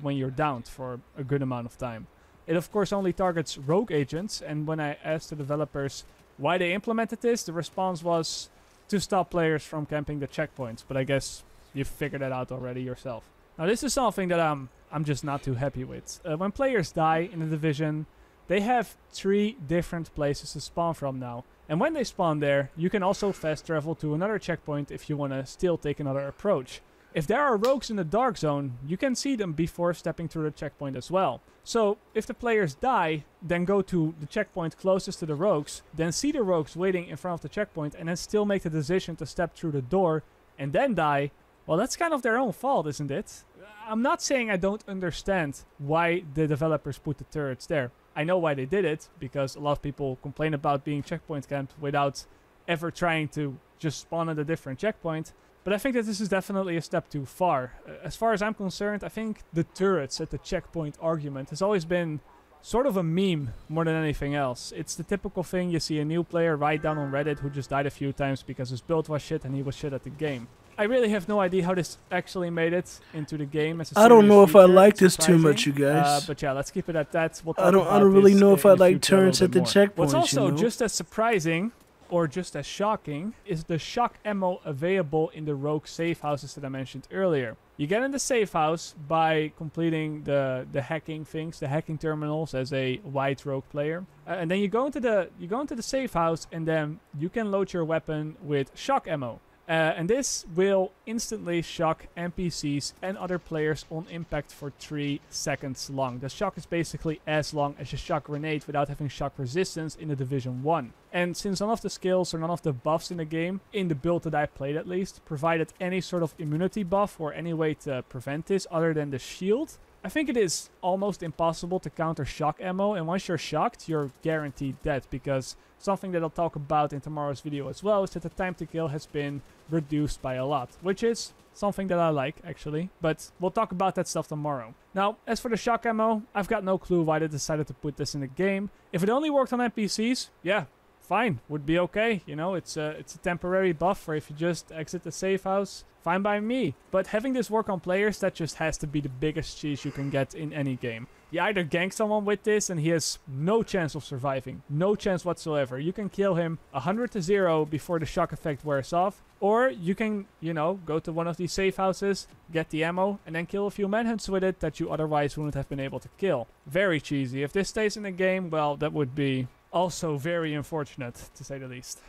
when you're downed for a good amount of time. It of course only targets rogue agents, and when I asked the developers why they implemented this, the response was to stop players from camping the checkpoints, but I guess you figured that out already yourself. Now this is something that I'm just not too happy with. When players die in the Division, they have 3 different places to spawn from now. And when they spawn there, you can also fast travel to another checkpoint if you want to still take another approach. If there are rogues in the Dark Zone, you can see them before stepping through the checkpoint as well. So if the players die, then go to the checkpoint closest to the rogues, then see the rogues waiting in front of the checkpoint, and then still make the decision to step through the door and then die, well, that's kind of their own fault, isn't it? I'm not saying I don't understand why the developers put the turrets there. I know why they did it, because a lot of people complain about being checkpoint camped without ever trying to just spawn at a different checkpoint. But I think that this is definitely a step too far. As far as I'm concerned, I think the turrets at the checkpoint argument has always been sort of a meme more than anything else. It's the typical thing you see a new player write down on Reddit who just died a few times because his build was shit and he was shit at the game. I really have no idea how this actually made it into the game as a I don't know if I feature. like It's this too surprising. much, you guys. But yeah, let's keep it at that. We'll I talk don't about really this know if in I the like future a turrets little at the bit more. checkpoints, What's also you know? just as surprising, or just as shocking, is the shock ammo available in the rogue safe houses that I mentioned earlier. You get in the safe house by completing the hacking things, the hacking terminals as a white rogue player, and then you go into the safe house, and then you can load your weapon with shock ammo. And this will instantly shock NPCs and other players on impact for 3 seconds long. The shock is basically as long as a shock grenade without having shock resistance in the Division 1. And since none of the skills or none of the buffs in the game, in the build that I played at least, provided any sort of immunity buff or any way to prevent this other than the shield, I think it is almost impossible to counter shock ammo, and once you're shocked, you're guaranteed dead, because something that I'll talk about in tomorrow's video as well is that the time to kill has been reduced by a lot, which is something that I like, actually, but we'll talk about that stuff tomorrow. Now, as for the shock ammo, I've got no clue why they decided to put this in the game. If it only worked on NPCs, yeah, fine, would be okay, you know, it's a temporary buff for if you just exit the safe house, fine by me. But having this work on players, that just has to be the biggest cheese you can get in any game. You either gank someone with this and he has no chance of surviving, no chance whatsoever. You can kill him 100-0 before the shock effect wears off, or you can, you know, go to one of these safe houses, get the ammo, and then kill a few manhunts with it that you otherwise wouldn't have been able to kill. Very cheesy. If this stays in the game, well, that would be also very unfortunate, to say the least.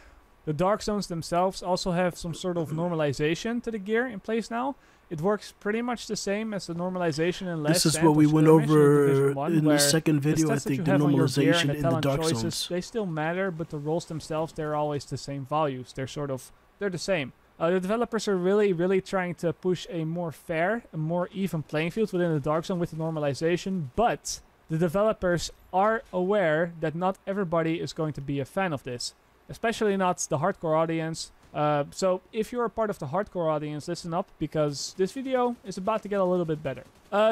The Dark Zones themselves also have some sort of normalization to the gear in place now. It works pretty much the same as the normalization in Last This is Stand what we or went Skirmish over Division 1, in the where second video, stats I that think, you the have on your gear normalization and the in the talent Dark choices, Zones. they still matter, but the roles themselves, they're always the same values. They're the same. The developers are really trying to push a more fair, a more even playing field within the Dark Zone with the normalization, but the developers are aware that not everybody is going to be a fan of this. especially not the hardcore audience. So if you're a part of the hardcore audience, listen up, because this video is about to get a little bit better.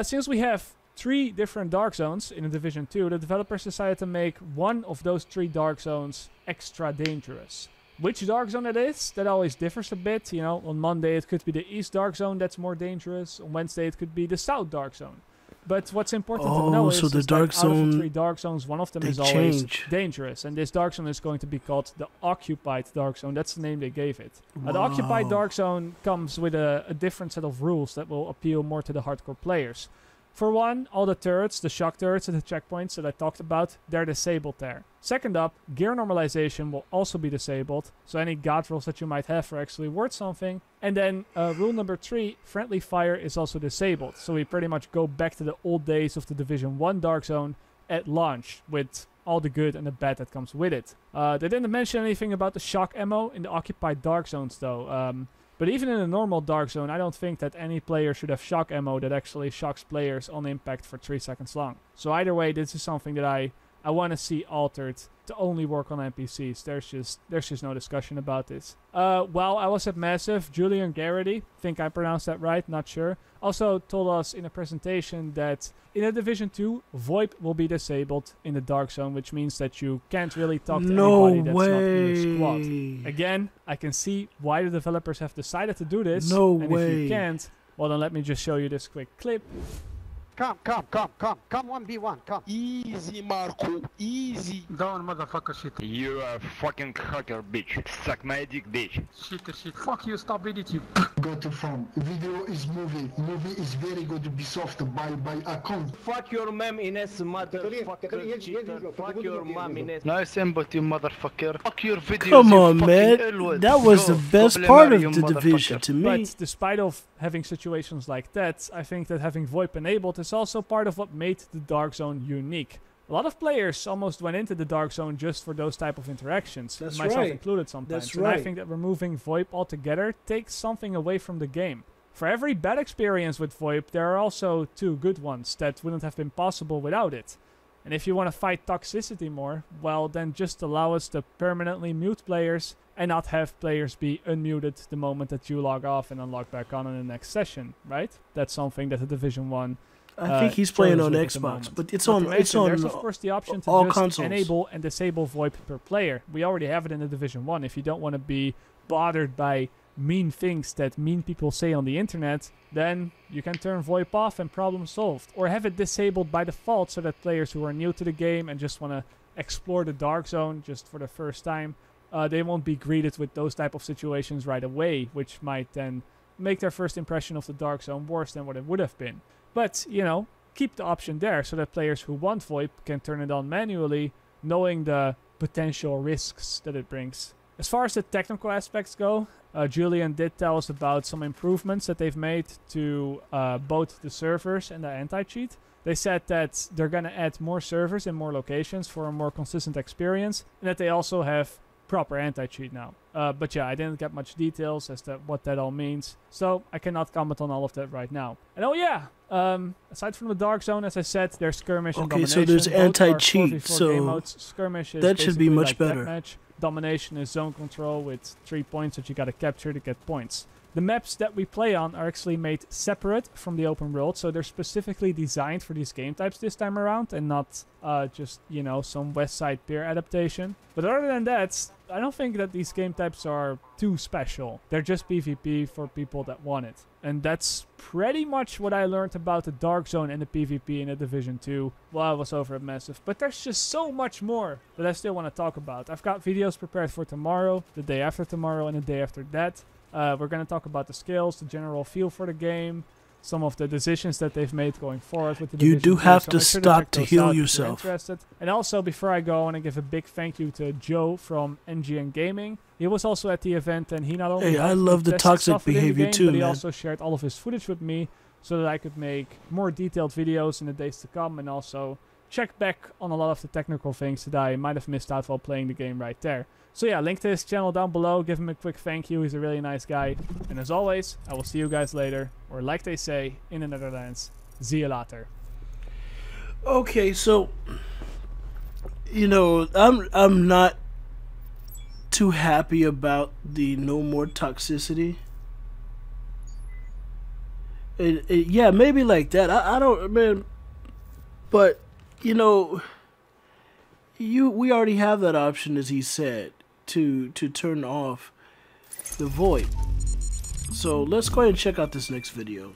Since we have 3 different dark zones in the Division 2, the developers decided to make one of those 3 dark zones extra dangerous. Which dark zone it is, that always differs a bit. You know, on Monday it could be the East dark zone that's more dangerous. On Wednesday it could be the South dark zone. But what's important to know is, so the is dark that out of the zone, 3 dark zones, one of them they is always change. dangerous. And this dark zone is going to be called the Occupied Dark Zone. That's the name they gave it. The Wow. Occupied Dark Zone comes with a different set of rules that will appeal more to the hardcore players. For one, all the turrets, the shock turrets and the checkpoints that I talked about, they're disabled there. Second up, gear normalization will also be disabled, so any god rolls that you might have are actually worth something. And then rule number 3, friendly fire is also disabled, so we pretty much go back to the old days of the Division 1 Dark Zone at launch, with all the good and the bad that comes with it. They didn't mention anything about the shock ammo in the Occupied Dark Zones though. But even in a normal Dark Zone, I don't think that any player should have shock ammo that actually shocks players on impact for 3 seconds long. So either way, this is something that I want to see altered to only work on NPCs. There's just no discussion about this. While I was at Massive, Julian Garrity, think I pronounced that right, not sure, also told us in a presentation that in a Division 2, VoIP will be disabled in the Dark Zone, which means that you can't really talk to anybody that's not in your squad. Again, I can see why the developers have decided to do this. No and way. if you can't, well then let me just show you this quick clip. Come 1v1, come. Easy, Marco, easy. Down, motherfucker, shit. You are a fucking hacker, bitch. Suck my dick, bitch. Shit. Fuck you, stop it, you. Go to phone. Video is movie. Movie is very good to be soft by account. Fuck your mom, Ines, motherfucker cheater. Fuck your mom, Ines. Nice input, you motherfucker. Fuck your videos. Come you on, fucking man. Elwood. That was Go. the best Go part of you the Division motherfucker. to me. But despite of having situations like that, I think that having VoIP enabled is also part of what made the Dark Zone unique. A lot of players almost went into the Dark Zone just for those type of interactions, That's myself right. included sometimes. That's and I right. think that removing VoIP altogether takes something away from the game. For every bad experience with VoIP, there are also 2 good ones that wouldn't have been possible without it. And if you want to fight toxicity more, well then just allow us to permanently mute players and not have players be unmuted the moment that you log off and then log back on in the next session, right? That's something that the Division 1 I think he's playing on struggles with at the Xbox, moment. but it's Not on to mention, there's of on course the option to all just consoles. enable and disable VoIP per player. We already have it in the Division 1. If you don't want to be bothered by mean things that mean people say on the internet, then you can turn VoIP off and problem solved. Or have it disabled by default so that players who are new to the game and just want to explore the Dark Zone just for the first time, they won't be greeted with those type of situations right away, which might then make their first impression of the Dark Zone worse than what it would have been. But, you know, keep the option there so that players who want VoIP can turn it on manually, knowing the potential risks that it brings. As far as the technical aspects go, Julian did tell us about some improvements that they've made to both the servers and the anti-cheat. They said that they're going to add more servers in more locations for a more consistent experience, and that they also have proper anti-cheat now. But yeah, I didn't get much details as to what that all means, so I cannot comment on all of that right now. And oh yeah, aside from the Dark Zone, as I said, there's Skirmish and Okay, Domination. so there's Both are anti-cheat, 4v4 so game modes. Skirmish is that should be basically much like better. deathmatch. Domination is zone control with 3 points that you gotta capture to get points. The maps that we play on are actually made separate from the open world, so they're specifically designed for these game types this time around, and not just, you know, some West Side Pier adaptation. But other than that, I don't think that these game types are too special. They're just PvP for people that want it. And that's pretty much what I learned about the Dark Zone and the PvP in the Division 2 while I was over at Massive. But there's just so much more that I still want to talk about. I've got videos prepared for tomorrow, the day after tomorrow, and the day after that. We're going to talk about the skills, the general feel for the game, some of the decisions that they've made going forward with the You Division do 2, have so to make sure stop check to those heal out if you're yourself. interested. And also, before I go, I want to give a big thank you to Joe from NGN Gaming. He was also at the event, and he not only Hey, I helped me love the test toxic stuff within the behavior game, too, but he man. also shared all of his footage with me so that I could make more detailed videos in the days to come, and also check back on a lot of the technical things that I might have missed out while playing the game right there. So yeah, link to his channel down below. Give him a quick thank you. He's a really nice guy. And as always, I will see you guys later. Or like they say in the Netherlands, zie je later. Okay, so you know, I'm not too happy about the no more toxicity. Yeah, maybe like that. I don't, man. But you know, we already have that option, as he said, to turn off the void. So let's go ahead and check out this next video.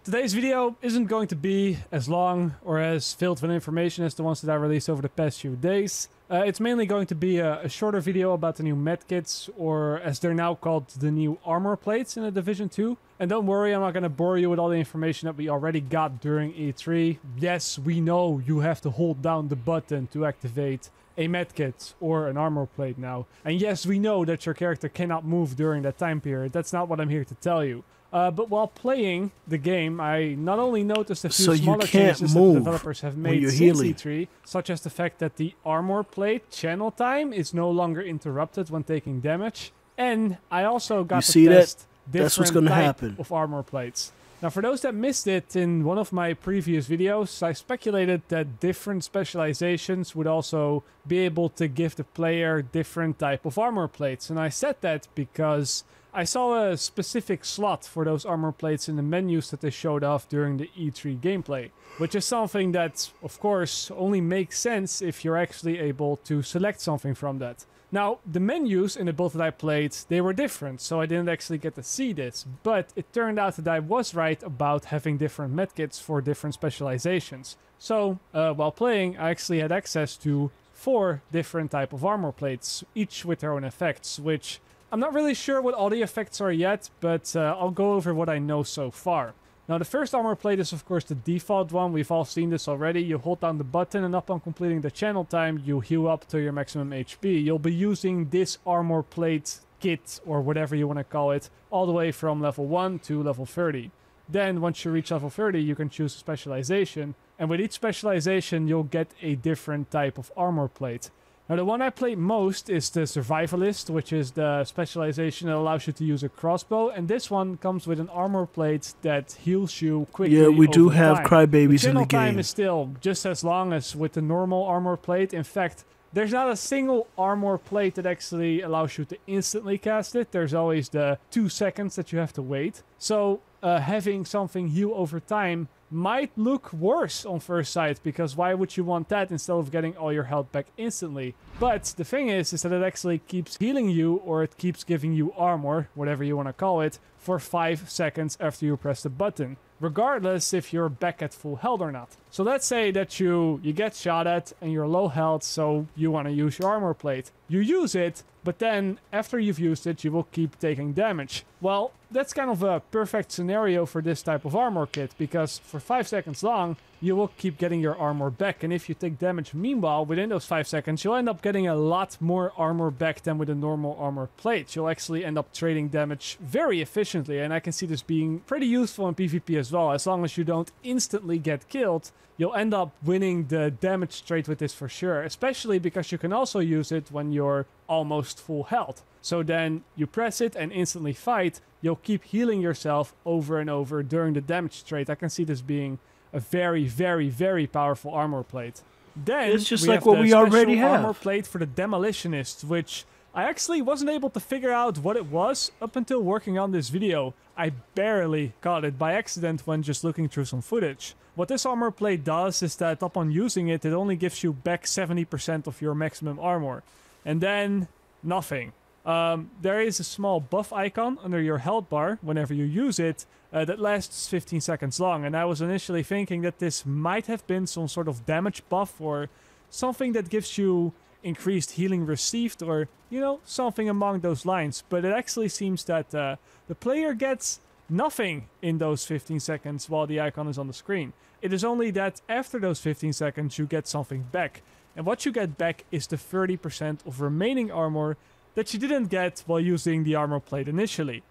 Today's video isn't going to be as long or as filled with information as the ones that I released over the past few days. It's mainly going to be a shorter video about the new medkits, or as they're now called, the new armor plates in the Division 2. And don't worry, I'm not going to bore you with all the information that we already got during E3. Yes, we know you have to hold down the button to activate a medkit or an armor plate now. And yes, we know that your character cannot move during that time period. That's not what I'm here to tell you. But while playing the game, I not only noticed a few smaller changes that the developers have made since E3, such as the fact that the armor plate channel time is no longer interrupted when taking damage, and I also got to test different types of armor plates. Now, for those that missed it, in one of my previous videos, I speculated that different specializations would also be able to give the player different type of armor plates, and I said that because I saw a specific slot for those armor plates in the menus that they showed off during the E3 gameplay, which is something that, of course, only makes sense if you're actually able to select something from that. Now, the menus in the build that I played, they were different, so I didn't actually get to see this, but it turned out that I was right about having different medkits for different specializations. So, while playing, I actually had access to 4 different type of armor plates, each with their own effects, which I'm not really sure what all the effects are yet, but I'll go over what I know so far. Now, the first armor plate is, of course, the default one. We've all seen this already. You hold down the button, and upon completing the channel time, you heal up to your maximum HP. You'll be using this armor plate kit, or whatever you want to call it, all the way from level 1 to level 30. Then, once you reach level 30, you can choose a specialization, and with each specialization, you'll get a different type of armor plate. Now, the one I played most is the Survivalist, which is the specialization that allows you to use a crossbow, and this one comes with an armor plate that heals you quickly. Yeah, we do have time. crybabies in the game. The channel time is still just as long as with the normal armor plate. In fact, there's not a single armor plate that actually allows you to instantly cast it. There's always the 2 seconds that you have to wait. So having something heal over time might look worse on first sight, because why would you want that instead of getting all your health back instantly? But the thing is that it actually keeps healing you, or it keeps giving you armor, whatever you want to call it, for 5 seconds after you press the button, regardless if you're back at full health or not. So let's say that you get shot at and you're low health, so you want to use your armor plate. You use it, but then after you've used it, you will keep taking damage. Well, that's kind of a perfect scenario for this type of armor kit, because for 5 seconds long, you will keep getting your armor back, and if you take damage meanwhile, within those 5 seconds, you'll end up getting a lot more armor back than with a normal armor plate. You'll actually end up trading damage very efficiently, and I can see this being pretty useful in PvP as well. As long as you don't instantly get killed, you'll end up winning the damage trade with this for sure, especially because you can also use it when you're almost full health. So then you press it and instantly fight, you'll keep healing yourself over and over during the damage trade. I can see this being a very, very, very powerful armor plate. Then it's just like what we already have. Armor plate for the Demolitionist, which I actually wasn't able to figure out what it was up until working on this video. I barely caught it by accident when just looking through some footage. What this armor plate does is that upon using it, it only gives you back 70% of your maximum armor. And then nothing. There is a small buff icon under your health bar whenever you use it that lasts 15 seconds long, and I was initially thinking that this might have been some sort of damage buff or something that gives you increased healing received, or, you know, something along those lines, but it actually seems that the player gets nothing in those 15 seconds while the icon is on the screen. It is only that after those 15 seconds you get something back, and what you get back is the 30% of remaining armor that you didn't get while using the armor plate initially.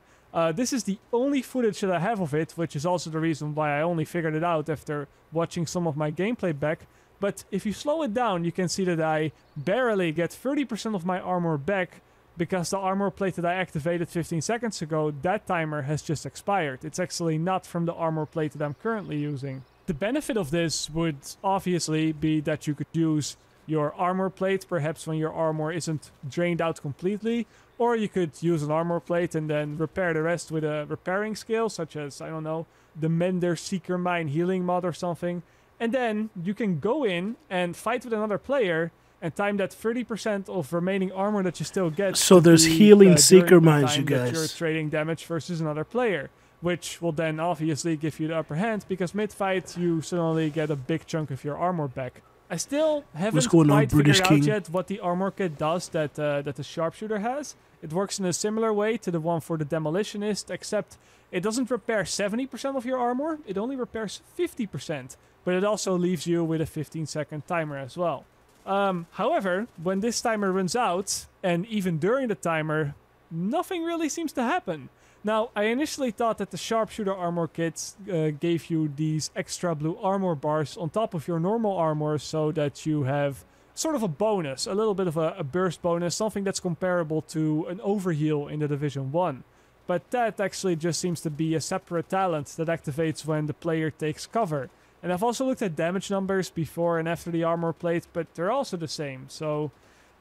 This is the only footage that I have of it, which is also the reason why I only figured it out after watching some of my gameplay back. But if you slow it down, you can see that I barely get 30% of my armor back, because the armor plate that I activated 15 seconds ago, that timer has just expired. It's actually not from the armor plate that I'm currently using. The benefit of this would obviously be that you could use your armor plate, perhaps when your armor isn't drained out completely, or you could use an armor plate and then repair the rest with a repairing skill, such as, I don't know, the Mender Seeker Mine healing mod or something. And then you can go in and fight with another player and time that 30% of remaining armor that you still get. So there's healing Seeker during the mines, you time that guys. You're trading damage versus another player, which will then obviously give you the upper hand, because mid-fight you suddenly get a big chunk of your armor back. I still haven't quite figured out yet what the armor kit does that the sharpshooter has. It works in a similar way to the one for the demolitionist, except it doesn't repair 70% of your armor, it only repairs 50%, but it also leaves you with a 15-second timer as well. However, when this timer runs out, and even during the timer, nothing really seems to happen. Now, I initially thought that the sharpshooter armor kit gave you these extra blue armor bars on top of your normal armor, so that you have sort of a bonus, a little bit of a burst bonus, something that's comparable to an overheal in the Division 1. But that actually just seems to be a separate talent that activates when the player takes cover. And I've also looked at damage numbers before and after the armor plate, but they're also the same, so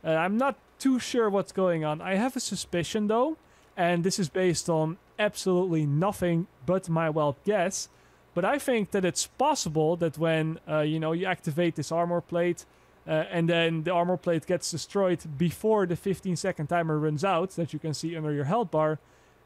I'm not too sure what's going on. I have a suspicion though, and this is based on absolutely nothing but my wild guess, but I think that it's possible that when you activate this armor plate and then the armor plate gets destroyed before the 15-second timer runs out, that you can see under your health bar,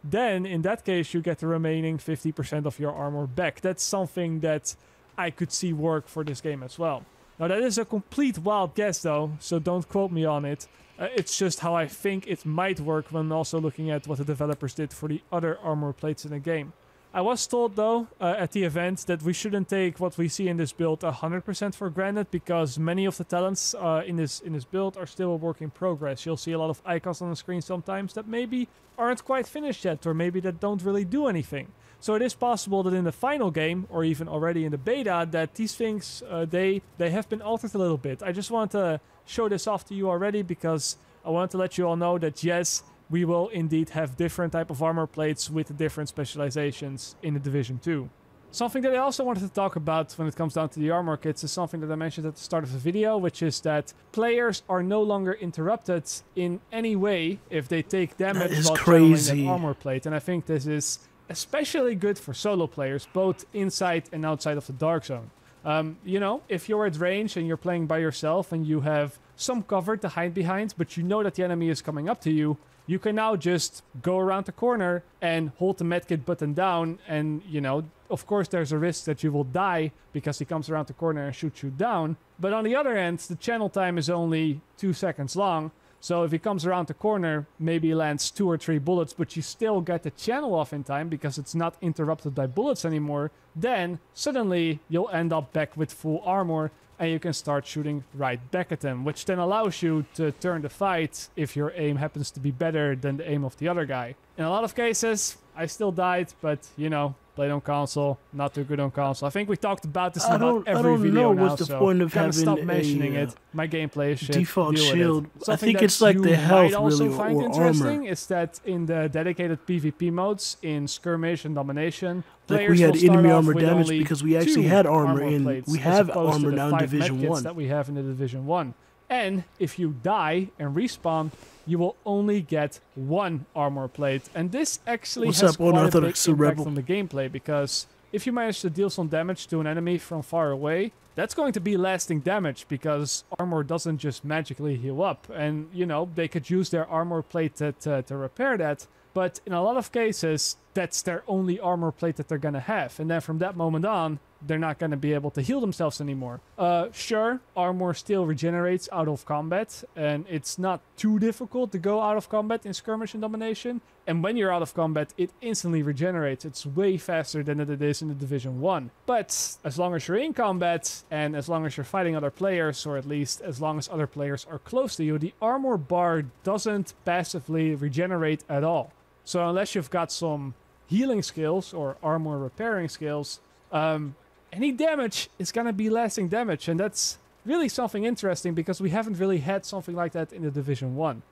then in that case you get the remaining 50% of your armor back. That's something that I could see work for this game as well. Now that is a complete wild guess though, so don't quote me on it. It's just how I think it might work when also looking at what the developers did for the other armor plates in the game. I was told though at the event that we shouldn't take what we see in this build 100% for granted, because many of the talents in this build are still a work in progress. You'll see a lot of icons on the screen sometimes that maybe aren't quite finished yet, or maybe that don't really do anything. So it is possible that in the final game, or even already in the beta, that these things, they have been altered a little bit. I just want to show this off to you already, because I want to let you all know that yes, we will indeed have different type of armor plates with different specializations in the Division 2. Something that I also wanted to talk about when it comes down to the armor kits is something that I mentioned at the start of the video, which is that players are no longer interrupted in any way if they take damage while channeling that armor plate. And I think this is especially good for solo players, both inside and outside of the Dark Zone. If you're at range and you're playing by yourself and you have some cover to hide behind, but you know that the enemy is coming up to you, you can now just go around the corner and hold the medkit button down, and, of course there's a risk that you will die because he comes around the corner and shoots you down. But on the other end, the channel time is only 2 seconds long, so if he comes around the corner, maybe he lands 2 or 3 bullets, but you still get the channel off in time because it's not interrupted by bullets anymore, then suddenly you'll end up back with full armor and you can start shooting right back at them, which then allows you to turn the fight if your aim happens to be better than the aim of the other guy. In a lot of cases, I still died, but, played on console, not too good on console. I think we talked about this in about every video now, what's the point of having stop mentioning it. My gameplay is shit. Default shield. I think that it's like the health, also really, find or interesting armor. is that in the dedicated PvP modes, in Skirmish and Domination, Like players we had will start enemy off armor with damage only because we actually 2 had armor in. plates, We as have opposed armor to the now in 5 Division medkits 1. that we have in the Division 1. And if you die and respawn, you will only get 1 armor plate. And this actually What's has up, quite a big Unorthodox impact Rebel? on the gameplay, because if you manage to deal some damage to an enemy from far away, that's going to be lasting damage, because armor doesn't just magically heal up. And, they could use their armor plate to repair that. But in a lot of cases, that's their only armor plate that they're going to have. And then from that moment on, they're not going to be able to heal themselves anymore. Sure, armor still regenerates out of combat, and it's not too difficult to go out of combat in Skirmish and Domination. And when you're out of combat, it instantly regenerates. It's way faster than it is in the Division 1. But as long as you're in combat, and as long as you're fighting other players, or at least as long as other players are close to you, the armor bar doesn't passively regenerate at all. So unless you've got some healing skills or armor repairing skills, any damage is going to be lasting damage. And that's really something interesting, because we haven't really had something like that in the Division 1.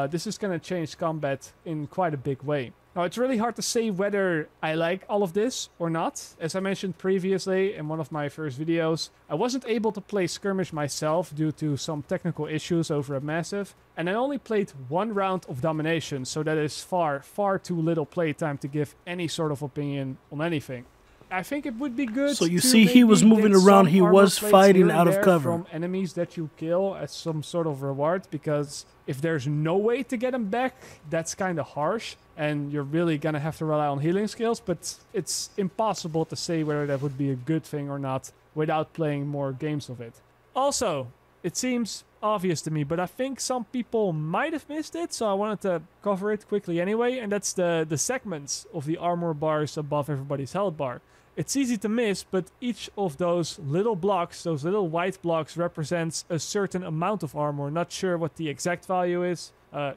This is going to change combat in quite a big way. Now, it's really hard to say whether I like all of this or not. As I mentioned previously in one of my first videos, I wasn't able to play Skirmish myself due to some technical issues over at Massive, and I only played one round of Domination, so that is far, far too little playtime to give any sort of opinion on anything. I think it would be good. So you to see, he was maybe moving get around. some He armor was plates fighting here and out of there cover. from enemies that you kill as some sort of reward, because if there's no way to get them back, that's kind of harsh, and you're really gonna have to rely on healing skills. But it's impossible to say whether that would be a good thing or not without playing more games of it. Also, it seems obvious to me, but I think some people might have missed it, so I wanted to cover it quickly anyway, and that's the segments of the armor bars above everybody's health bar. It's easy to miss, but each of those little blocks, those little white blocks, represents a certain amount of armor. Not sure what the exact value is,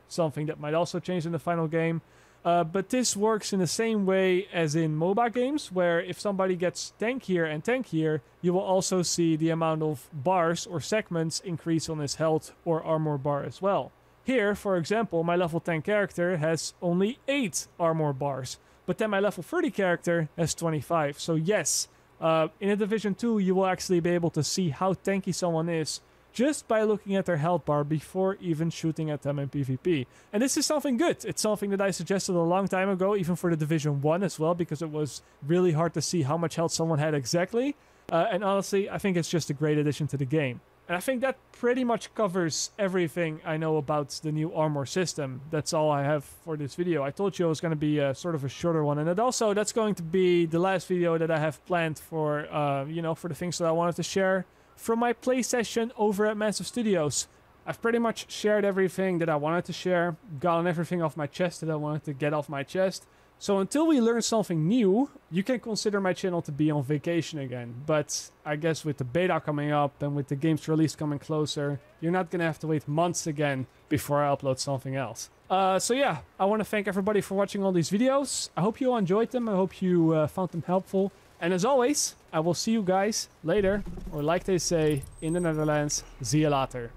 something that might also change in the final game. But this works in the same way as in MOBA games, where if somebody gets tankier and tankier, you will also see the amount of bars or segments increase on his health or armor bar as well. Here, for example, my level 10 character has only 8 armor bars, but then my level 30 character has 25. So yes, in a Division 2, you will actually be able to see how tanky someone is just by looking at their health bar before even shooting at them in PvP. And this is something good. It's something that I suggested a long time ago, even for the Division 1 as well, because it was really hard to see how much health someone had exactly. And honestly, I think it's just a great addition to the game. And I think that pretty much covers everything I know about the new armor system. That's all I have for this video. I told you it was going to be sort of a shorter one. And that's going to be the last video that I have planned for, for the things that I wanted to share from my play session over at Massive Studios. I've pretty much shared everything that I wanted to share, gotten everything off my chest that I wanted to get off my chest. So until we learn something new, you can consider my channel to be on vacation again. But I guess with the beta coming up and with the game's release coming closer, you're not going to have to wait months again before I upload something else. So yeah, I want to thank everybody for watching all these videos. I hope you enjoyed them. I hope you found them helpful. And as always, I will see you guys later, or like they say in the Netherlands, zie je later.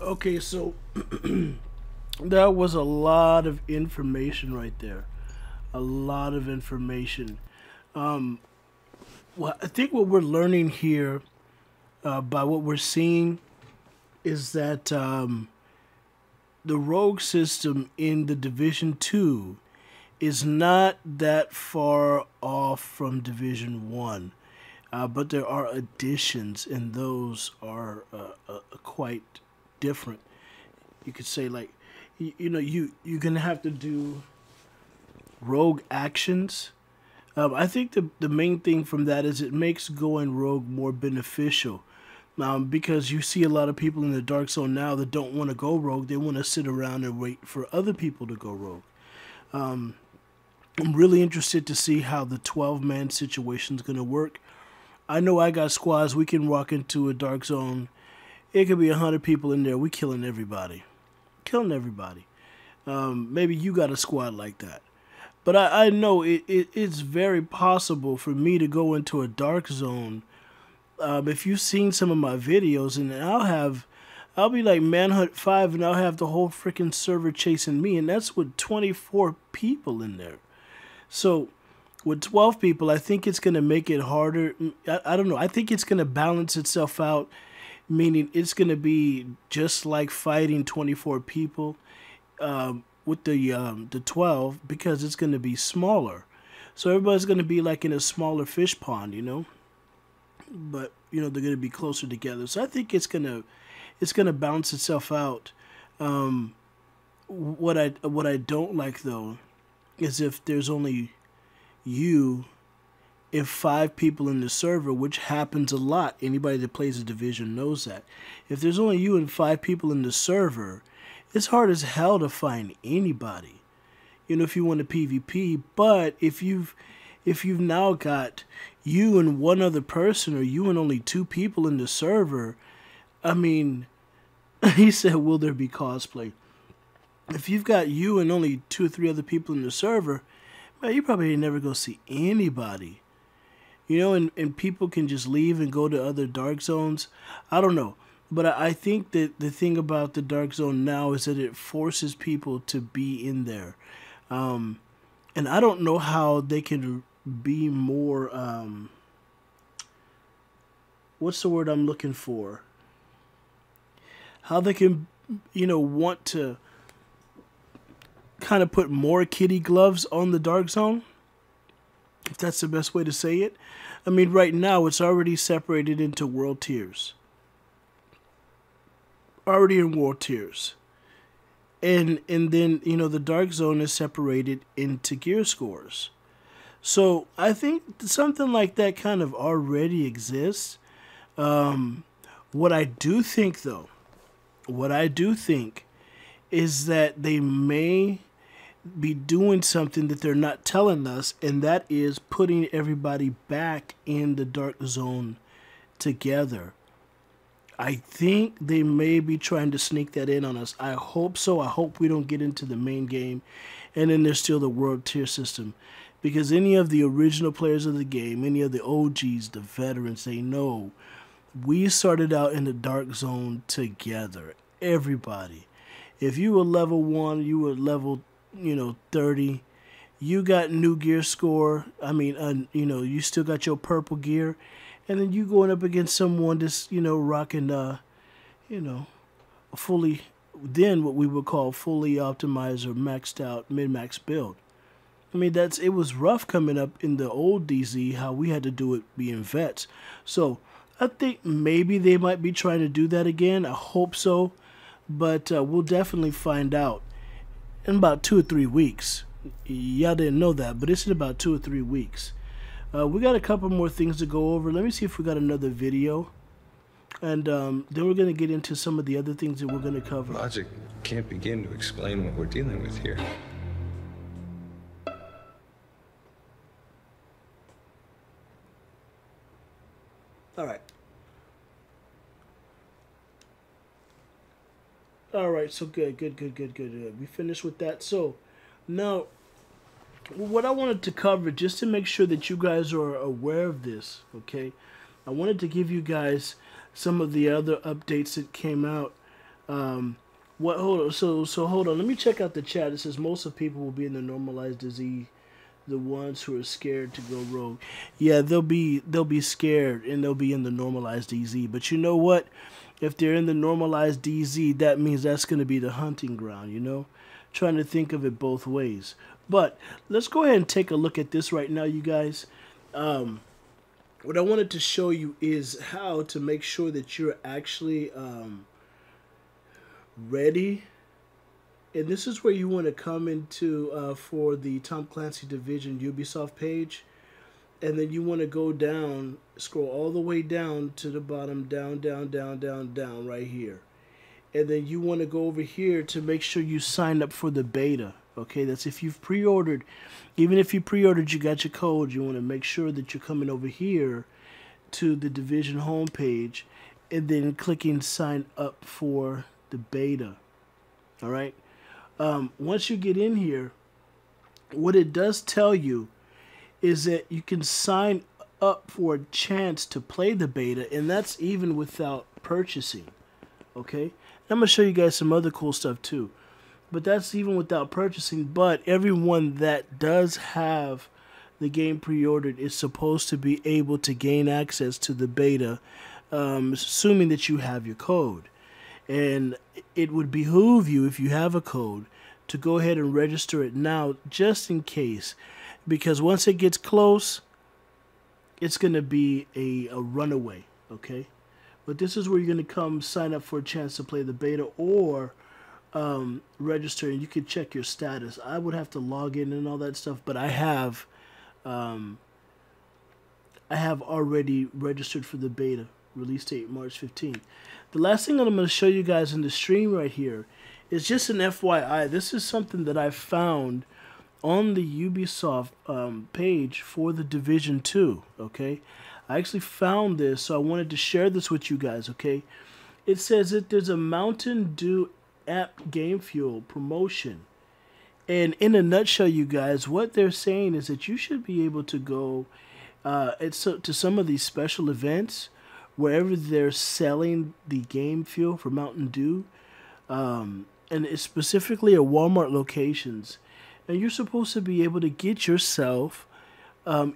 Okay, so that was a lot of information right there. A lot of information. Well, I think what we're learning here by what we're seeing is that the rogue system in the Division 2 is not that far off from Division 1. But there are additions, and those are quite different. You could say, like, you're going to have to do rogue actions. I think the main thing from that is it makes going rogue more beneficial. Because you see a lot of people in the Dark Zone now that don't want to go rogue. They want to sit around and wait for other people to go rogue. I'm really interested to see how the 12-man situation is going to work. I know I got squads. We can walk into a Dark Zone. It could be 100 people in there. We killing everybody. Killing everybody. Maybe you got a squad like that. But I know it's very possible for me to go into a Dark Zone. If you've seen some of my videos, and I'll be like Manhunt 5, and I'll have the whole freaking server chasing me, and that's with 24 people in there. So with 12 people, I think it's going to make it harder. I don't know. I think it's going to balance itself out, meaning it's going to be just like fighting 24 people with the 12, because it's going to be smaller. So everybody's going to be like in a smaller fish pond, But, they're going to be closer together. So I think it's going to balance itself out. What I don't like, though, is if there's only you and 5 people in the server, which happens a lot. Anybody that plays a Division knows that. If there's only you and 5 people in the server, it's hard as hell to find anybody. If you want a PvP. But if you've now got you and one other person, or you and only 2 people in the server, I mean, he said, will there be cosplay? If you've got you and only 2 or 3 other people in the server, man, you probably ain't never go see anybody. And people can just leave and go to other Dark Zones. I don't know. But I think that the thing about the Dark Zone now is that it forces people to be in there. And I don't know how they can be more, what's the word I'm looking for? How they can, you know, want to kind of put more kitty gloves on the Dark Zone, if that's the best way to say it. I mean, right now it's already separated into world tiers. Already in world tiers. And then, you know, the Dark Zone is separated into gear scores. So I think something like that kind of already exists. What I do think, though, is that they may be doing something that they're not telling us, and that is putting everybody back in the Dark Zone together. I think they may be trying to sneak that in on us. I hope so. I hope we don't get into the main game and then there's still the world tier system. Because any of the original players of the game, any of the OGs, the veterans, they know we started out in the Dark Zone together. Everybody. If you were level 1, you were level, 30. You got new gear score. I mean, you still got your purple gear. And then you going up against someone that's, rocking, fully, then what we would call fully optimized or maxed out min-max build. I mean, it was rough coming up in the old DZ, how we had to do it being vets. So I think maybe they might be trying to do that again. I hope so. But we'll definitely find out in about 2 or 3 weeks. Y'all didn't know that, but it's in about 2 or 3 weeks. We got a couple more things to go over. Let me see if we got another video. And then we're going to get into some of the other things that we're going to cover. Logic can't begin to explain what we're dealing with here. All right. All right, so good. We finished with that. So now, what I wanted to cover, just to make sure that you guys are aware of this, okay? I wanted to give you guys some of the other updates that came out. Hold on. So hold on. Let me check out the chat. It says most of people will be in the normalized disease. The ones who are scared to go rogue. Yeah, they'll be scared and they'll be in the normalized DZ. But you know what? If they're in the normalized DZ, that means that's going to be the hunting ground, Trying to think of it both ways. But let's go ahead and take a look at this right now, you guys. What I wanted to show you is how to make sure that you're actually ready. And this is where you want to come into for the Tom Clancy Division Ubisoft page. And then you want to go down, scroll all the way down to the bottom, down, right here. And then you want to go over here to make sure you sign up for the beta. Okay, that's if you've pre-ordered. Even if you pre-ordered, you got your code. You want to make sure that you're coming over here to the Division homepage and then clicking sign up for the beta. All right. Once you get in here, what it does tell you is that you can sign up for a chance to play the beta, and that's even without purchasing. Okay, I'm gonna show you guys some other cool stuff too, but that's even without purchasing. But everyone that does have the game pre-ordered is supposed to be able to gain access to the beta, assuming that you have your code. And it would behoove you, if you have a code, to go ahead and register it now, just in case. Because once it gets close, it's going to be a runaway, okay? But this is where you're going to come sign up for a chance to play the beta or register, and you can check your status. I would have to log in and all that stuff, but I have already registered for the beta. Release date March 15th. The last thing that I'm going to show you guys in the stream right here is just an FYI. This is something that I found on the Ubisoft page for the Division 2, okay? I actually found this, so I wanted to share this with you guys, okay? It says that there's a Mountain Dew app game fuel promotion. And in a nutshell, you guys, what they're saying is that you should be able to go to some of these special events wherever they're selling the game fuel for Mountain Dew, and it's specifically at Walmart locations, and you're supposed to be able to get yourself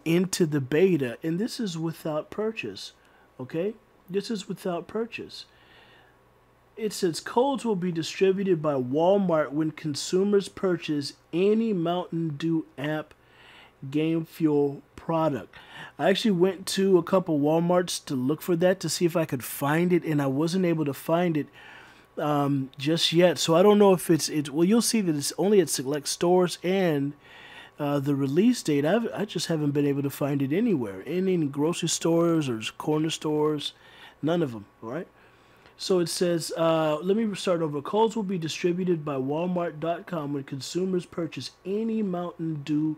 into the beta, and this is without purchase. Okay, this is without purchase. It says codes will be distributed by Walmart when consumers purchase any Mountain Dew app game fuel product. I actually went to a couple Walmarts to look for that to see if I could find it, and I wasn't able to find it just yet. So I don't know if it's well, you'll see that it's only at select stores, and the release date, I just haven't been able to find it anywhere, in any grocery stores or corner stores, none of them. All right. So it says, let me start over. Codes will be distributed by Walmart.com when consumers purchase any Mountain Dew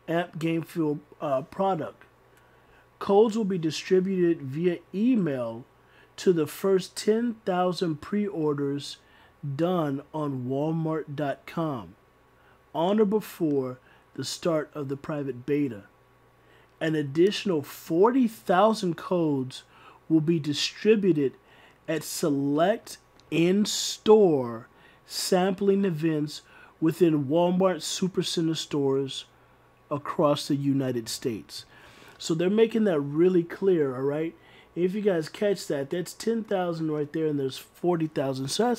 app game fuel product. Codes will be distributed via email to the first 10,000 pre-orders done on Walmart.com on or before the start of the private beta. An additional 40,000 codes will be distributed at select in-store sampling events within Walmart Supercenter stores across the United States. So they're making that really clear, all right? If you guys catch that, that's 10,000 right there, and there's 40,000. So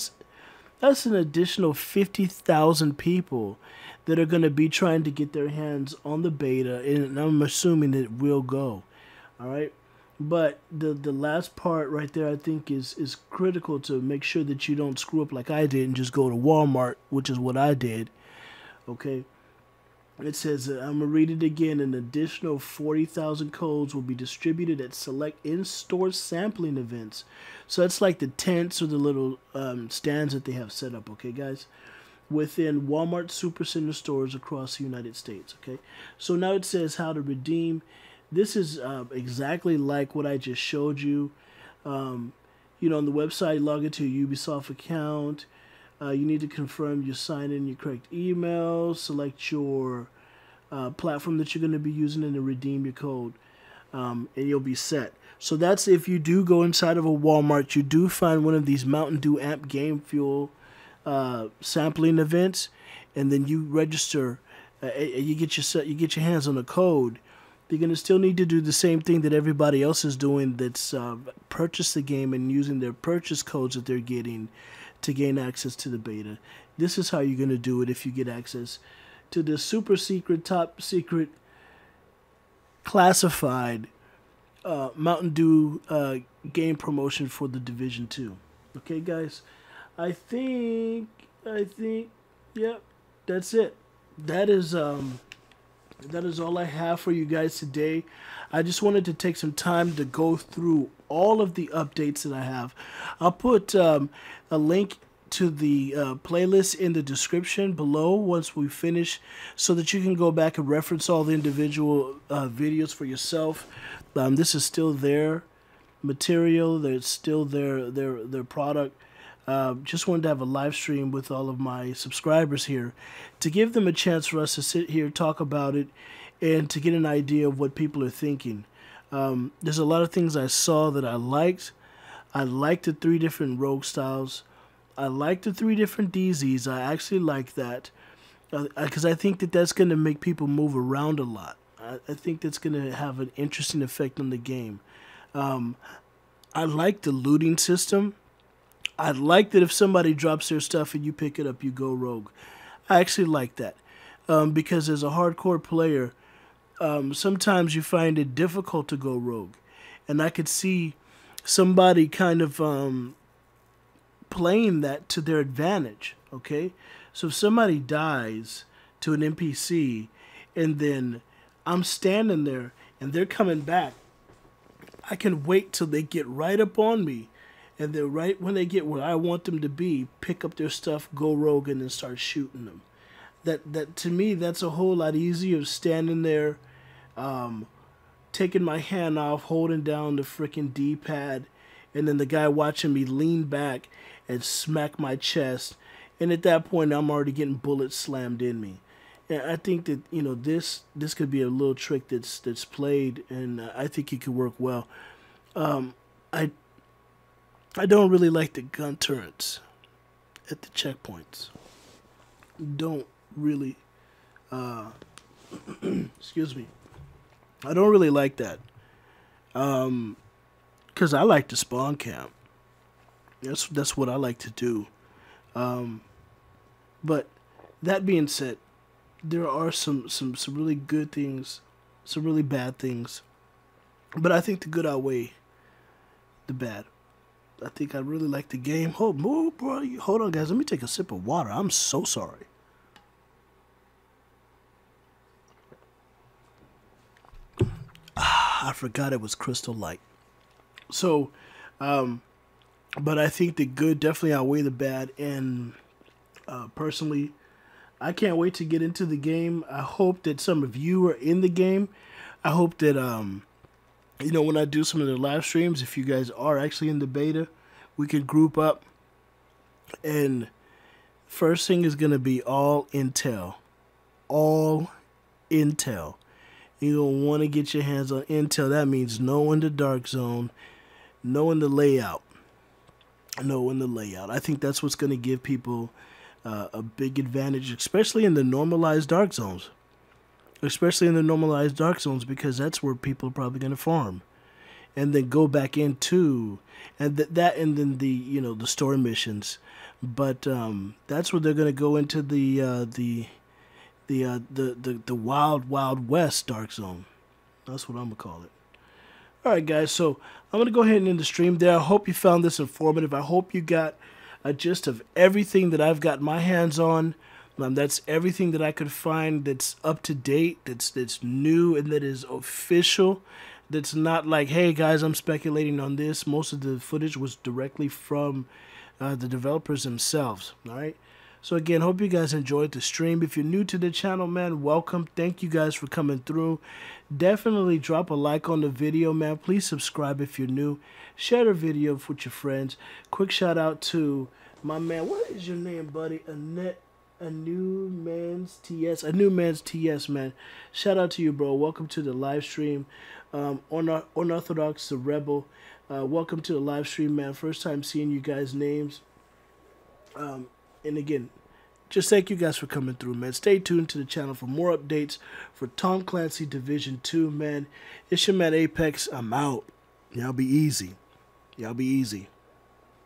that's an additional 50,000 people that are going to be trying to get their hands on the beta, and I'm assuming it will go, all right? But the last part right there, I think, is critical to make sure that you don't screw up like I did and just go to Walmart, which is what I did, okay? It says, I'm going to read it again, an additional 40,000 codes will be distributed at select in-store sampling events. So that's like the tents or the little stands that they have set up, okay, guys? Within Walmart Supercenter stores across the United States, okay? So now it says how to redeem. This is exactly like what I just showed you. You know, on the website, log into your Ubisoft account. You need to confirm you sign in your correct email, select your platform that you're going to be using, and then redeem your code, and you'll be set. So that's if you do go inside of a Walmart, you do find one of these Mountain Dew Amp Game Fuel sampling events, and then you register, you get your hands on a code. You're going to still need to do the same thing that everybody else is doing that's purchased the game and using their purchase codes that they're getting to gain access to the beta. This is how you're going to do it if you get access to the super secret, top secret, classified Mountain Dew game promotion for the Division 2. Okay, guys? I think, yeah, that's it. That is all I have for you guys today. I just wanted to take some time to go through all of the updates that I have. I'll put a link to the playlist in the description below once we finish, so that you can go back and reference all the individual videos for yourself. This is still their material. There's still their product. Just wanted to have a live stream with all of my subscribers here to give them a chance for us to sit here, talk about it, and to get an idea of what people are thinking. There's a lot of things I saw that I liked. I liked the 3 different rogue styles. I liked the 3 different DZs. I actually like that because I think that that's going to make people move around a lot. I think that's going to have an interesting effect on the game. I like the looting system. I like that if somebody drops their stuff and you pick it up, you go rogue. I actually like that because as a hardcore player, sometimes you find it difficult to go rogue. And I could see somebody kind of playing that to their advantage, okay? So if somebody dies to an NPC and then I'm standing there and they're coming back, I can wait till they get right up on me, and then right when they get where I want them to be, pick up their stuff, go rogue, and then start shooting them. That to me, that's a whole lot easier, standing there, taking my hand off, holding down the freaking D-pad, and then the guy watching me lean back and smack my chest, and at that point I'm already getting bullets slammed in me. And I think that, you know, this could be a little trick that's played, and I think it could work well. I don't really like the gun turrets at the checkpoints. Don't really, excuse me. I don't really like that. Cause I like to spawn camp. That's what I like to do. But that being said, there are some really good things, some really bad things. But I think the good outweigh the bad. I think I really like the game. Hold on, guys. Let me take a sip of water. I'm so sorry. I forgot it was Crystal Light. So, but I think the good definitely outweigh the bad. And personally, I can't wait to get into the game. I hope that some of you are in the game. I hope that, you know, when I do some of the live streams, if you guys are actually in the beta, we can group up. And first thing is going to be all intel. All intel. You're going to want to get your hands on intel. That means knowing the dark zone, knowing the layout. Knowing the layout. I think that's what's going to give people a big advantage, especially in the normalized dark zones. Especially in the normalized dark zones, because that's where people are probably going to farm. And then go back into, and and then the, you know, the story missions. But that's where they're going to go into the wild west dark zone. That's what I'm gonna call it. All right, guys. So I'm gonna go ahead and end the stream there. I hope you found this informative. I hope you got a gist of everything that I've got my hands on. That's everything that I could find that's up to date, that's new, and that is official. That's not like, hey guys, I'm speculating on this. Most of the footage was directly from the developers themselves. All right. So again, hope you guys enjoyed the stream. If you're new to the channel, man, welcome. Thank you guys for coming through. Definitely drop a like on the video, man. Please subscribe if you're new. Share the video with your friends. Quick shout out to my man. What is your name, buddy? A new man's TS, man. Shout out to you, bro. Welcome to the live stream. Unorthodox, the Rebel. Welcome to the live stream, man. First time seeing you guys' names. And again, just thank you guys for coming through, man. Stay tuned to the channel for more updates for Tom Clancy Division 2, man. It's your man Apex. I'm out. Y'all be easy. Y'all be easy.